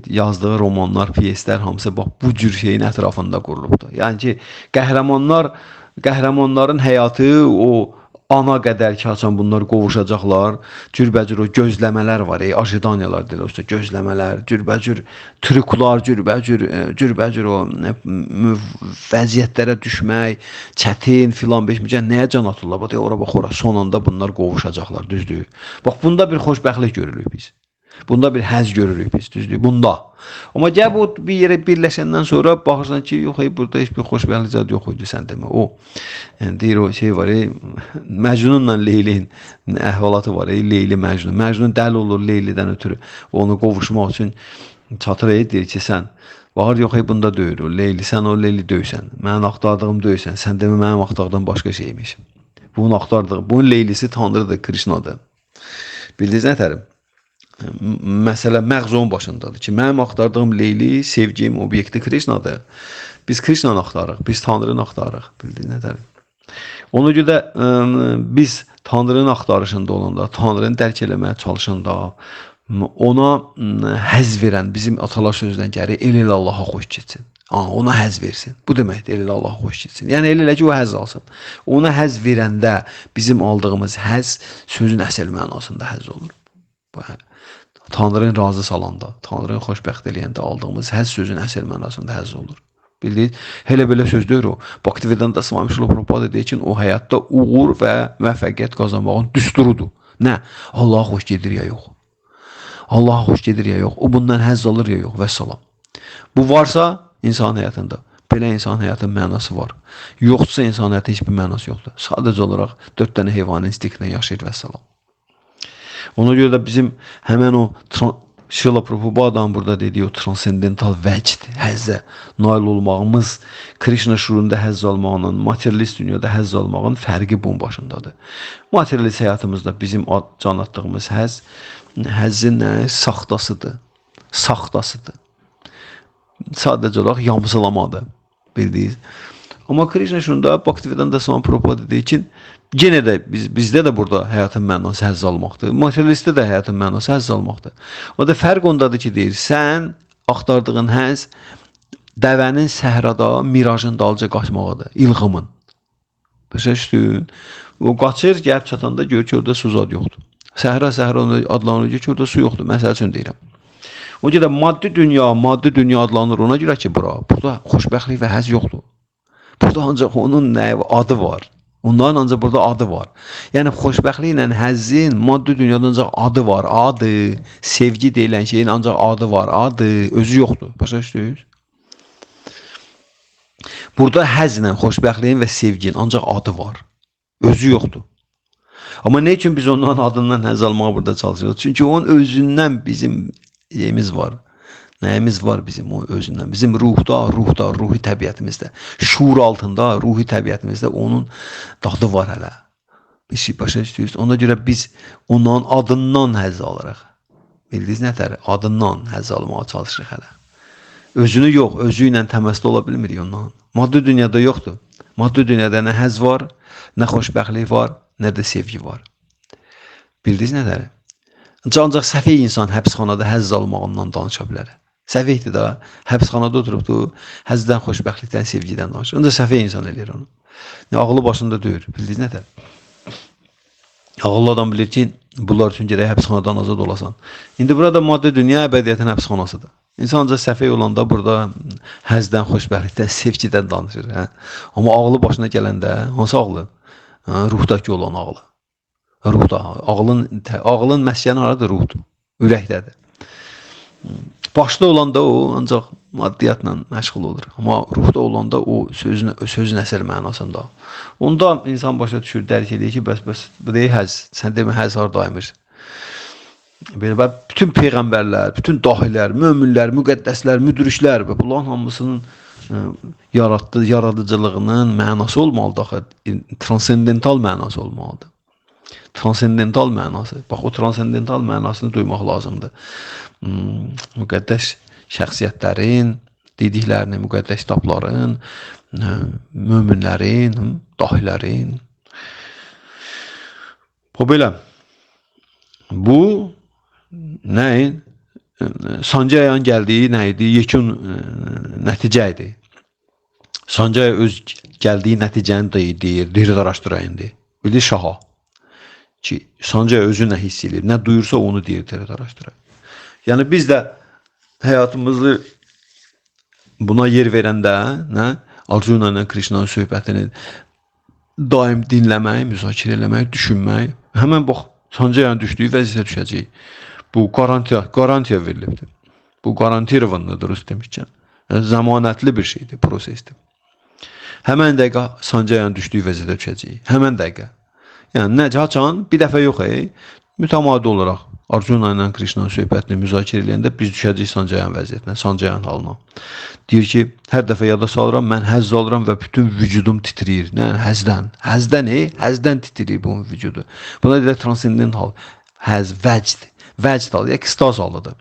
yazdığı romanlar, pyeslər hamısı bax bu cür şeyin ətrafında qurulubdur. Yəni ki, qəhrəmanların həyatı o ana qədər ki, açan bunlar qovuşacaqlar, cürbəcür o gözləmələr var, ajidaniyalar deyirlər, usta gözləmələr, cürbəcür triklar, cürbəcür o vəziyyətlərə düşmək, çətin filan beşməcən nəyə can atırlar? Bax, ora bax, ora, son anda bunlar qovuşacaqlar, düzdür. Bax, bunda bir xoşbəxtlik görürük biz. Bunda bir həzz görürük biz, düzdür, bunda. Amma gəl bu bir yerə birləşəndən sonra baxırsan ki, yox, burada heç bir xoşbəxtlik zad yox idi sən demə. O, deyir o şey var, Məcnunla Leyli'nin əhvalatı var, Leyli Məcnun. Məcnun dəli olur Leyli'dən ötürü. Onu qovuşmaq üçün çatır, deyir ki, sən baxır, yox, bunda döyür o Leyli, sən o Leyli döysən, mənim axtardığım döysən, sən demə mənim axtardığım başqa şeymiş. Bunun axtardığım, bunun Leylisi Tanrıdır, Krishnadır. Bildiniz nə tərim? Məsələ məğzun başındadır ki, mənim axtardığım Leyli, sevgim, obyekti Krishnadır. Biz Krishnanı axtarırıq, biz Tanrını axtarırıq. Bildiniz nə tərim? Ona görə biz Tanrının axtarışında olanda, Tanrını dərk eləməyə çalışanda, ona həzz verən, bizim atalar sözündən gəlir, el Allaha xoş getsin. Ona həzz versin. Bu deməkdir, el Allaha xoş getsin. Yəni, el elə ki, o həzz alsın. Ona həzz verəndə bizim aldığımız həzz sözün əsl mənasında həzz olur. Tanrını razı salanda, Tanrını xoşbəxt eləyəndə aldığımız həzz sözün əsl mənasında həzz olur. Bildiniz? Elə belə söz deyir o. Bhaktivedanta Swami Srila Prabhupada deyir ki, o həyatda uğur və müvəffəqiyyət qazanmağın düsturudur. Nə? Allaha xoş gedir ya yox. Allaha xoş gedir ya yox. O bundan həzz alır ya yox və salam. Bu varsa insan həyatında. Belə insan həyatının mənası var. Yoxdursa insan həyatı heç bir mənası yoxdur. Sadəcə olaraq 4 dənə heyvanın instinktlə yaşayır və salam. Ona görə də bizim həmən o Srila Prabhupada'n burada dediyi o transendental vəcd, həzzə nail olmağımız, Krishna şuurunda həzz almağının, materialist dünyada həzz almağın fərqi bunun başındadır. Materialist həyatımızda bizim can atdığımız həzzin saxtasıdır. Saxtasıdır. Sadəcə olaraq yamsılamadır. Bildiniz. Amma Krishna şuurunda Bhaktivedanta Swami Prabhupada deyir ki, yenə də bizdə də burada həyatın mənası həzz almaqdır. Materialistdə də həyatın mənası həzz almaqdır. O da fərq ondadır ki, deyir, sən axtardığın həzz dəvənin səhrada, mirajın dalca qaçmağıdır, ilğımın. Başa düşdün? O qaçır, gəlib çatanda görür ki, orada su zad yoxdur. Səhra adlanır ki, orada su yoxdur. Məsəl üçün deyirəm. O görə maddi dünya adlanır ona görə ki, burada xoşbəxtlik və həzz yoxdur. Burada ancaq onun adı var. Onların ancaq burada adı var. Yəni, xoşbəxtliklə həzzin maddi dünyada ancaq adı var. Adı, sevgi deyilən şeyin ancaq adı var. Adı, özü yoxdur. Başa düşdünüz? Burada həzzlə xoşbəxtliyin və sevginin ancaq adı var. Özü yoxdur. Amma nə üçün biz onların adından həzz almağa burada çalışırıq? Çünki onun özündən bizim yeyimiz var. Nəyimiz var bizim o özündən? Bizim ruhda, ruhi təbiətimizdə, şuur altında, ruhi təbiətimizdə onun dadı var hələ. Bir şey başa düşdünüz. Ona görə biz onların adından həzz alırıq. Bildiniz nətər? Adından həzz almağa çalışırıq hələ. Özünü yox, özü ilə təmasda ola bilmirik ondan. Maddi dünyada yoxdur. Maddi dünyada nə həzz var, nə xoşbəxtlik var, nə də sevgi var. Bildiniz nətər? Ancaq səfih insan həbsxanada həzz almağından danışa bilər. Səfihdir də, həbsxanada oturubdur, həzdən, xoşbəxtlikdən, sevgidən danışır. Ancaq səfih insan eləyir onu. Ağlı başında deyir, bildiniz nətər? Ağıllı adam bilir ki, bunlar üçün gərək həbsxanadan azad olasan. İndi burada maddi dünya əbədiyyətin həbsxanasıdır. İnsan ancaq səfeh olanda burada həzdən, xoşbəxtlikdən, sevgidən danışır. Hə? Amma ağlı başına gələndə, hansı ağlı? Hə, ruhdakı olan ağlı. Ruhda, ağlın məskəni haradır? Ruhdur, ürəkdədir. Başda olanda o ancaq maddiyyatla məşğul olur. Amma ruhda olanda o sözün əsl mənasında. Onda insan başa düşür, dərk edir ki, bəs bu deyil həzz. Sən demə həzz haradaymış. Belə bütün peyğəmbərlər, bütün dahilər, möminlər, müqəddəslər, müdriklər və bunların hamısının yaradıcılığının mənası olmalıdır axı. Transendental mənası olmalıdır. Transendental mənası. Bax, o transendental mənasını duymaq lazımdır. Müqəddəs şəxsiyyətlərin dediklərini, müqəddəs kitabların, möminlərin, dahilərin. Bu belə. Bu nəyin? Sancaya'nın gəldiyi nə idi? Yekun nəticə idi. Sancaya öz gəldiyi nəticəni deyir, araşdırayındır. Bilir şaha. Ki, Sancaya özü nə hiss edir, nə duyursa onu deyir, araşdırayın. Yəni biz də həyatımızı buna yer verəndə, Arjuna ilə Krishnanın söhbətini daim dinləmək, müzakirə eləmək, düşünmək, həmən bax, Sancaya'nın düşdüyü vəziyyətə düşəcək. Bu garantiya verilibdir. Bu garantirovandır, düz demişkən. Zəmanətli bir şeydir, prosesdir. Həmən dəqiqə Sancaya'nın düşdüyü vəziyyətə düşəcək. Həmən dəqiqə. Yəni, nə haçan, bir dəfə yox, mütəmadi olaraq Arjuna ilə Krishnanın söhbətini müzakirə eləyəndə biz düşəcəyik Sancaya'nın vəziyyətinə, Sancaya'nın halına. Deyir ki, hər dəfə yada salıram, mən həzz alıram və bütün vücudum titriyir. Nə? Həzdən. Həzdən titriyir bunun vücudu. Buna deyək transcendent hal. Həzz, vəcd. Vəcd halı, ekstaz halıdır.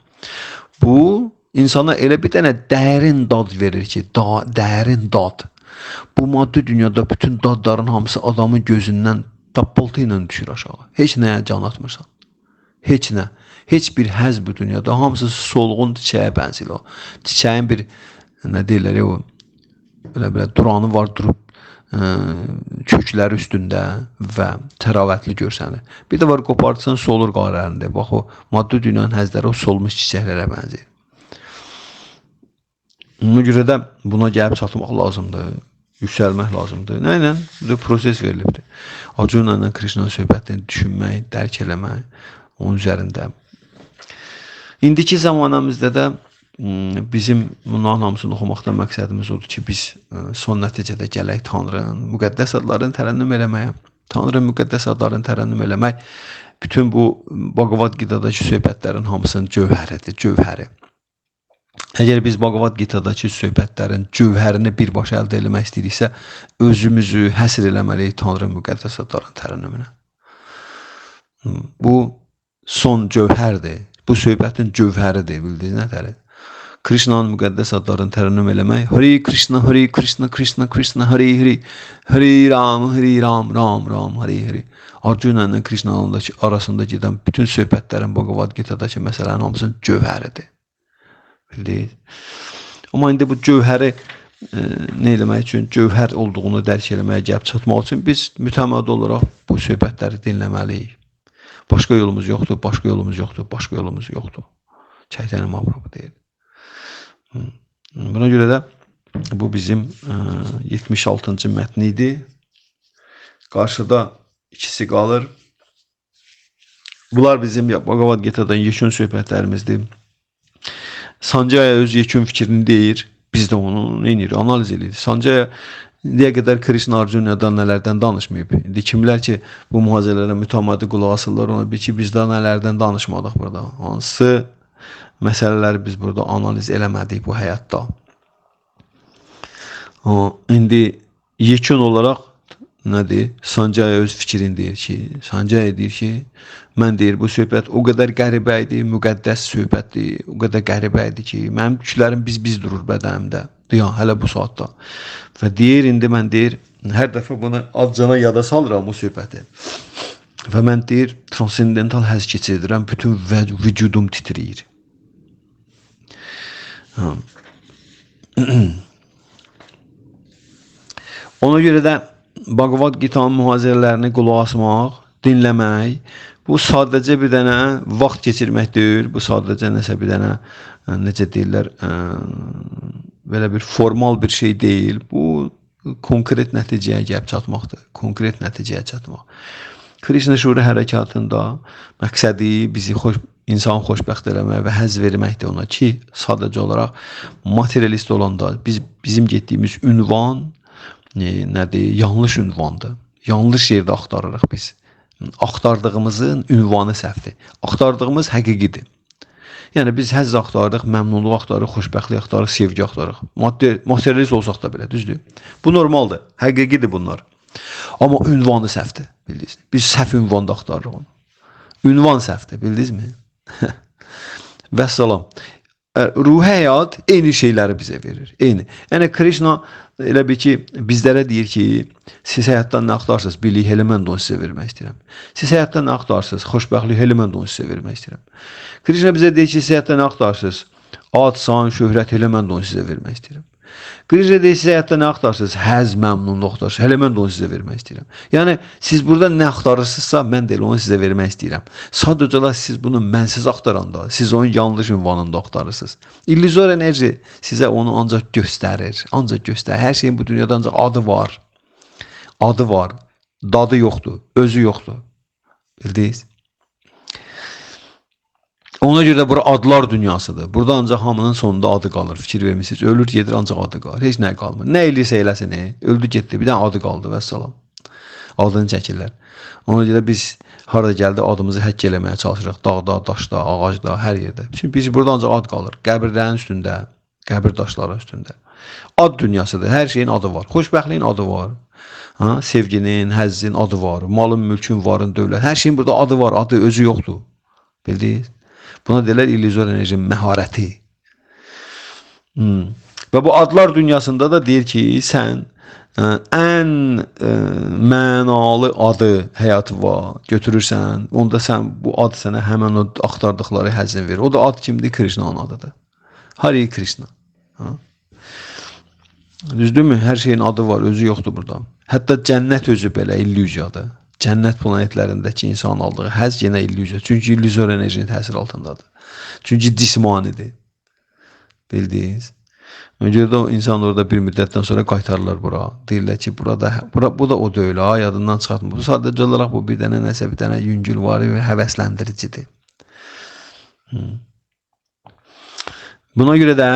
Bu, insana elə bir dənə dərin dad verir ki, dərin dad. Bu maddi dünyada bütün dadların hamısı adamın gözündən tappıltı ilə düşür aşağı. Heç nəyə can atmırsan. Heç nə. Heç bir həzz bu dünyada. Hamısı solğun çiçəyə bənzir o. Çiçəyin bir, nə deyirlər o, belə duranı var, durub kökləri üstündə və təravətli görsənir. Bir də var, qopartsan solur qarərində. Bax, o maddi dünyanın həzləri o solmuş çiçəklərə bənzir. Ona görə də buna gəlib çatmaq lazımdır. Yüksəlmək lazımdır. Nə ilə? Bu proses verilibdir. Arjuna ilə Krishnanın söhbətini düşünmək, dərk eləmək, onun üzərində. İndiki zamanımızda da bizim bunların hamısını oxumaqdan məqsədimiz odur ki, biz son nəticədə gələk Tanrının müqəddəs adlarını tərənnüm eləməyə. Tanrının müqəddəs adlarını tərənnüm eləmək bütün bu Bhagavad Gita'dakı söhbətlərin hamısının cövhəridir, cövhəri. Əgər biz Bhagavad Gita'dakı söhbətlərin cövhərini birbaşa əldə eləmək istəyiriksə, özümüzü həsr eləməliyik Tanrının müqəddəs adlarının tərənnümünə. Bu son cövhərdir. Bu söhbətin cövhəridir, bildiniz nətədir? Krishnanın müqəddəs adlarını tərənnüm eləmək. Hare Krishna, Hare Krishna, Krishna Krishna, Hare Hare, Hare Ram, Ram Ram, Hare Hare. Arjuna ilə Krishnanın arasında gedən bütün söhbətlərin Bhagavad Gita'dakı məsələnin hamısının cövhəridir. Bildiniz? Amma indi bu cövhəri nə eləmək üçün, cövhər olduğunu dərk eləməyə gəlib çatmaq üçün biz mütəmadi olaraq bu söhbətləri dinləməliyik. Başqa yolumuz yoxdur, başqa yolumuz yoxdur, başqa yolumuz yoxdur. Çəytənin Mahaprabhu deyir. Buna görə də bu bizim 76-cı mətni idi. Qarşıda ikisi qalır. Bunlar bizim Bhagavad Gita'dan yekun söhbətlərimizdir. Sancaya öz yekun fikrini deyir. Biz də onu neyinirik, analiz edirik. Sancaya indiyə qədər Krishna Arjuna'dan nələrdən danışmayıb. İndi kimlər ki, bu mühazirələrə mütəmadi qulaq asırlar, ona bir ki, biz də nələrdən danışmadıq burada. Hansı məsələləri biz burada analiz eləmədik bu həyatda. İndi yekun olaraq nədir? Sancaya öz fikrini deyir ki, Sancaya deyir ki, mən deyir, bu söhbət o qədər qəribə idi, müqəddəs söhbətdir, o qədər qəribə idi ki, mənim tüklərim biz durur bədənimdə. Deyir, hələ bu saatda. Və deyir, indi mən deyir, hər dəfə bunu adcana yada salıram bu söhbəti. Və mən deyir, transendental həzz keçirdirəm, bütün vücudum titriyir. Ona görə də Bhagavad Gita'nın mühazirələrini qulaq asmaq, dinləmək, Bu sadəcə bir dənə vaxt keçirmək deyil, bu sadəcə nəsə bir dənə necə deyirlər, belə bir formal bir şey deyil. Bu konkret nəticəyə gəlib çatmaqdır. Konkret nəticəyə çatmaq. Krishna şuuru hərəkatında məqsədi bizi insan xoşbəxt eləmək və həzz verməkdir ona ki, sadəcə olaraq materialist olanda bizim getdiyimiz ünvan nədir? Yanlış ünvandır. Yanlış yerdə axtarırıq biz. Axtardığımızın ünvanı səhvdir. Axtardığımız həqiqidir. Yəni biz həzz axtarırıq, məmnunluq axtarırıq, xoşbəxtlik axtarırıq, sevgi axtarırıq. Materialist olsaq da belə, düzdür? Bu normaldır, həqiqidir bunlar. Amma ünvanı səhvdir, bildiniz. Biz səhv ünvanda axtarırıq onu. Ünvan səhvdir, bildinizmi? Vəssalam. Ruhi həyat eyni şeyləri bizə verir. Eyni. Yəni Krishna elə bir ki, bizlərə deyir ki, siz həyatdan nə axtarsınız? Birlik, elə mən də onu sizə vermək istəyirəm. Siz həyatdan nə axtarsınız? Xoşbəxtlik, elə mən də onu sizə vermək istəyirəm. Krishna bizə deyir ki, siz həyatdan nə axtarsınız? Ad, san, şöhrət, elə mən də onu sizə vermək istəyirəm. Krishna deyir, siz həyatda nə axtarsınız? Həzz, məmnunluq axtarsınız. Elə mən də onu sizə vermək istəyirəm. Yəni, siz burada nə axtarırsınızsa, mən də elə onu sizə vermək istəyirəm. Sadəcə olaraq siz bunu mənsiz axtaranda, siz onun yanlış ünvanında axtarırsınız. İllüzor enerji sizə onu ancaq göstərir. Ancaq göstərir. Hər şeyin bu dünyada ancaq adı var. Adı var. Dadı yoxdur. Özü yoxdur. Bildiniz? Ona görə də bura adlar dünyasıdır. Burada ancaq hamının sonunda adı qalır. Fikir vermişsiniz. Ölür, gedir, ancaq adı qalır. Heç nə qalmır. Nə eləyirsə eləsin. Öldü, getdi. Bir dənə adı qaldı. Vəssalam. Adını çəkirlər. Ona görə biz harada gəldi adımızı həkk eləməyə çalışırıq. Dağda, daşda, ağacda, hər yerdə. Çünki biz burada ancaq ad qalır. Qəbirlərin üstündə, qəbir daşları üstündə. Ad dünyasıdır. Hər şeyin adı var. Xoşbəxtliyin adı var. Ha? Sevginin, həzzin adı var. Malın, mülkün, varın, dövlət. Hər şeyin burada adı var. Adı özü yoxdur. Bildiniz? Buna deyirlər illüzor enerji məharəti. Və bu adlar dünyasında da deyir ki, sən ən mənalı adı həyatı var, götürürsən, onda sən bu ad sənə həmən o axtardıqları həzzin verir. O da ad kimdir? Krishna'nın adıdır. Hare Krishna. Düzdürmü? Hər şeyin adı var, özü yoxdur burada. Hətta cənnət özü belə illüziyadır. Cənnət planetlərindəki insan aldığı həzz yenə illüziya. Çünki illüzor enerjinin təsir altındadır. Çünki cismanidir. Bildiniz? Öncə də insan orada bir müddətdən sonra qaytarırlar bura. Deyirlər ki, bu da o deyil, yadından çıxartma. Bu sadəcə olaraq bu bir dənə nəsə bir dənə yüngül var və həvəsləndiricidir. Buna görə də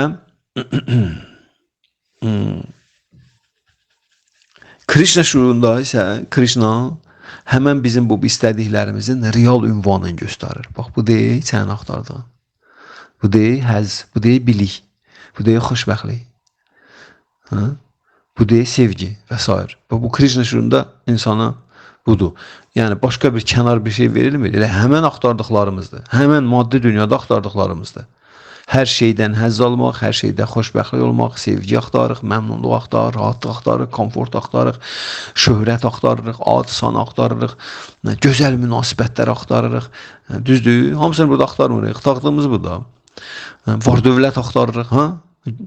Krishna şuurunda isə Krishna həmən bizim bu istədiklərimizin real ünvanını göstərir. Bax, bu deyil sənin axtardığın. Bu deyil həzz, bu deyil bilik, bu deyil xoşbəxtlik, bu deyil sevgi və s. Və bu Krishna şuurunda insana budur. Yəni, başqa bir kənar bir şey verilmir. Elə həmən axtardıqlarımızdır. Həmən maddi dünyada axtardıqlarımızdır. Hər şeydən həzz almaq, hər şeydə xoşbəxtlik olmaq, sevgi axtarırıq, məmnunluq axtarırıq, rahatlıq axtarırıq, komfort axtarırıq, şöhrət axtarırıq, ad, san axtarırıq, gözəl münasibətlər axtarırıq. Düzdür? Hamısını burada axtarmırıq. Axtardığımız bu da. Var dövlət axtarırıq,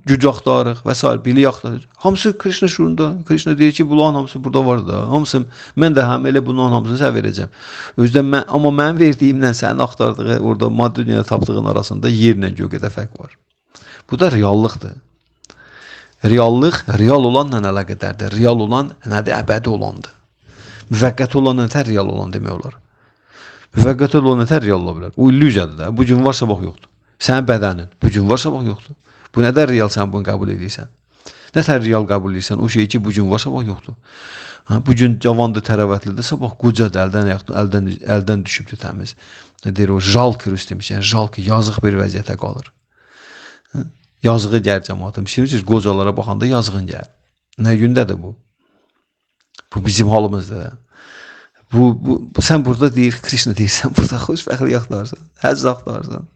güc axtarırıq və s. bilik axtarırıq. Hamısı Krishna şuurunda. Krishna deyir ki, bunların hamısı burada var da. Hamısı, mən də həm elə bunların hamısını sən verəcəm. Özdən amma mən verdiyimlə sənin axtardığı, orada maddi dünyada tapdığın arasında yerlə gök qədər fərq var. Bu da reallıqdır. Reallıq, real olanla əlaqədardır. Real olan nədir? Əbədi olandır. Müvəqqəti olan nətər real olan demək olar. Müvəqqəti olan nətər real ola bilər? O illüziyadır da. Bu gün var, sabah yoxdur. Sənin bədənin. Bu gün var, sabah yoxdur. Bu nədən real sən bunu qəbul edirsən? Nətər real qəbul edirsən? O şey ki, bu gün var, sabah yoxdur. Bu gün cavandır, tərəvətlidir, sabah qocadır, əldən düşübdür təmiz. Deyir o, jalk rüst demiş, yəni jalk, yazıq bir vəziyyətə qalır. Yazığı gəlir cəmatım. Bilirsiniz, qocalara baxanda yazığın gəlir. Nə gündədir bu? Bu bizim halımızdır. Sən burada deyir, Krishna deyir, sən burada xoşbəxtlik axtarırsan, həzz axtarırsan.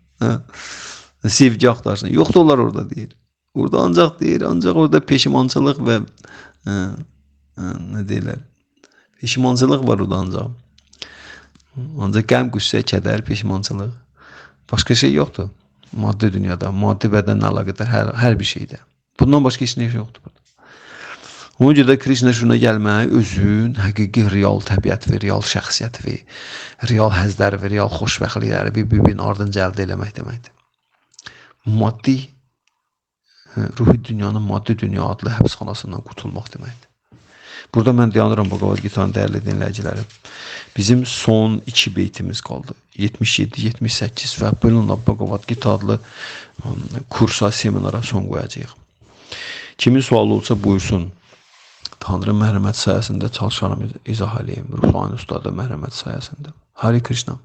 Sevgi axtarsın. Yoxdur onlar orada deyir. Orada ancaq orada peşimançılıq və nə deyirlər? Peşimançılıq var orada ancaq. Ancaq qəm, qüssə, kədər, peşimançılıq. Başqa şey yoxdur. Maddi dünyada, maddi bədənlə əlaqədar hər bir şeydə. Bundan başqa heç nə yoxdur burada. Ona görə də Krishna şuna gəlmək özün həqiqi real təbiəti, real şəxsiyyəti, real həzləri, real xoşbəxtlikləri bir-birinin ardınca əldə eləmək deməkdir. Maddi, ruhi dünyanın maddi dünya adlı həbsxanasından qurtulmaq deməkdir. Burada mən dayanıram Bhagavad Gita'nın dəyərli dinləyiciləri. Bizim son 2 beytimiz qaldı. 77, 78 və bununla Bhagavad Gita adlı kursa, seminara son qoyacağıq. Kimin sualı olsa buyursun. Tanrı mərhəmət sayəsində çalışarım izah eləyim. Ruhani ustadı mərhəmət sayəsində. Hare Krishna.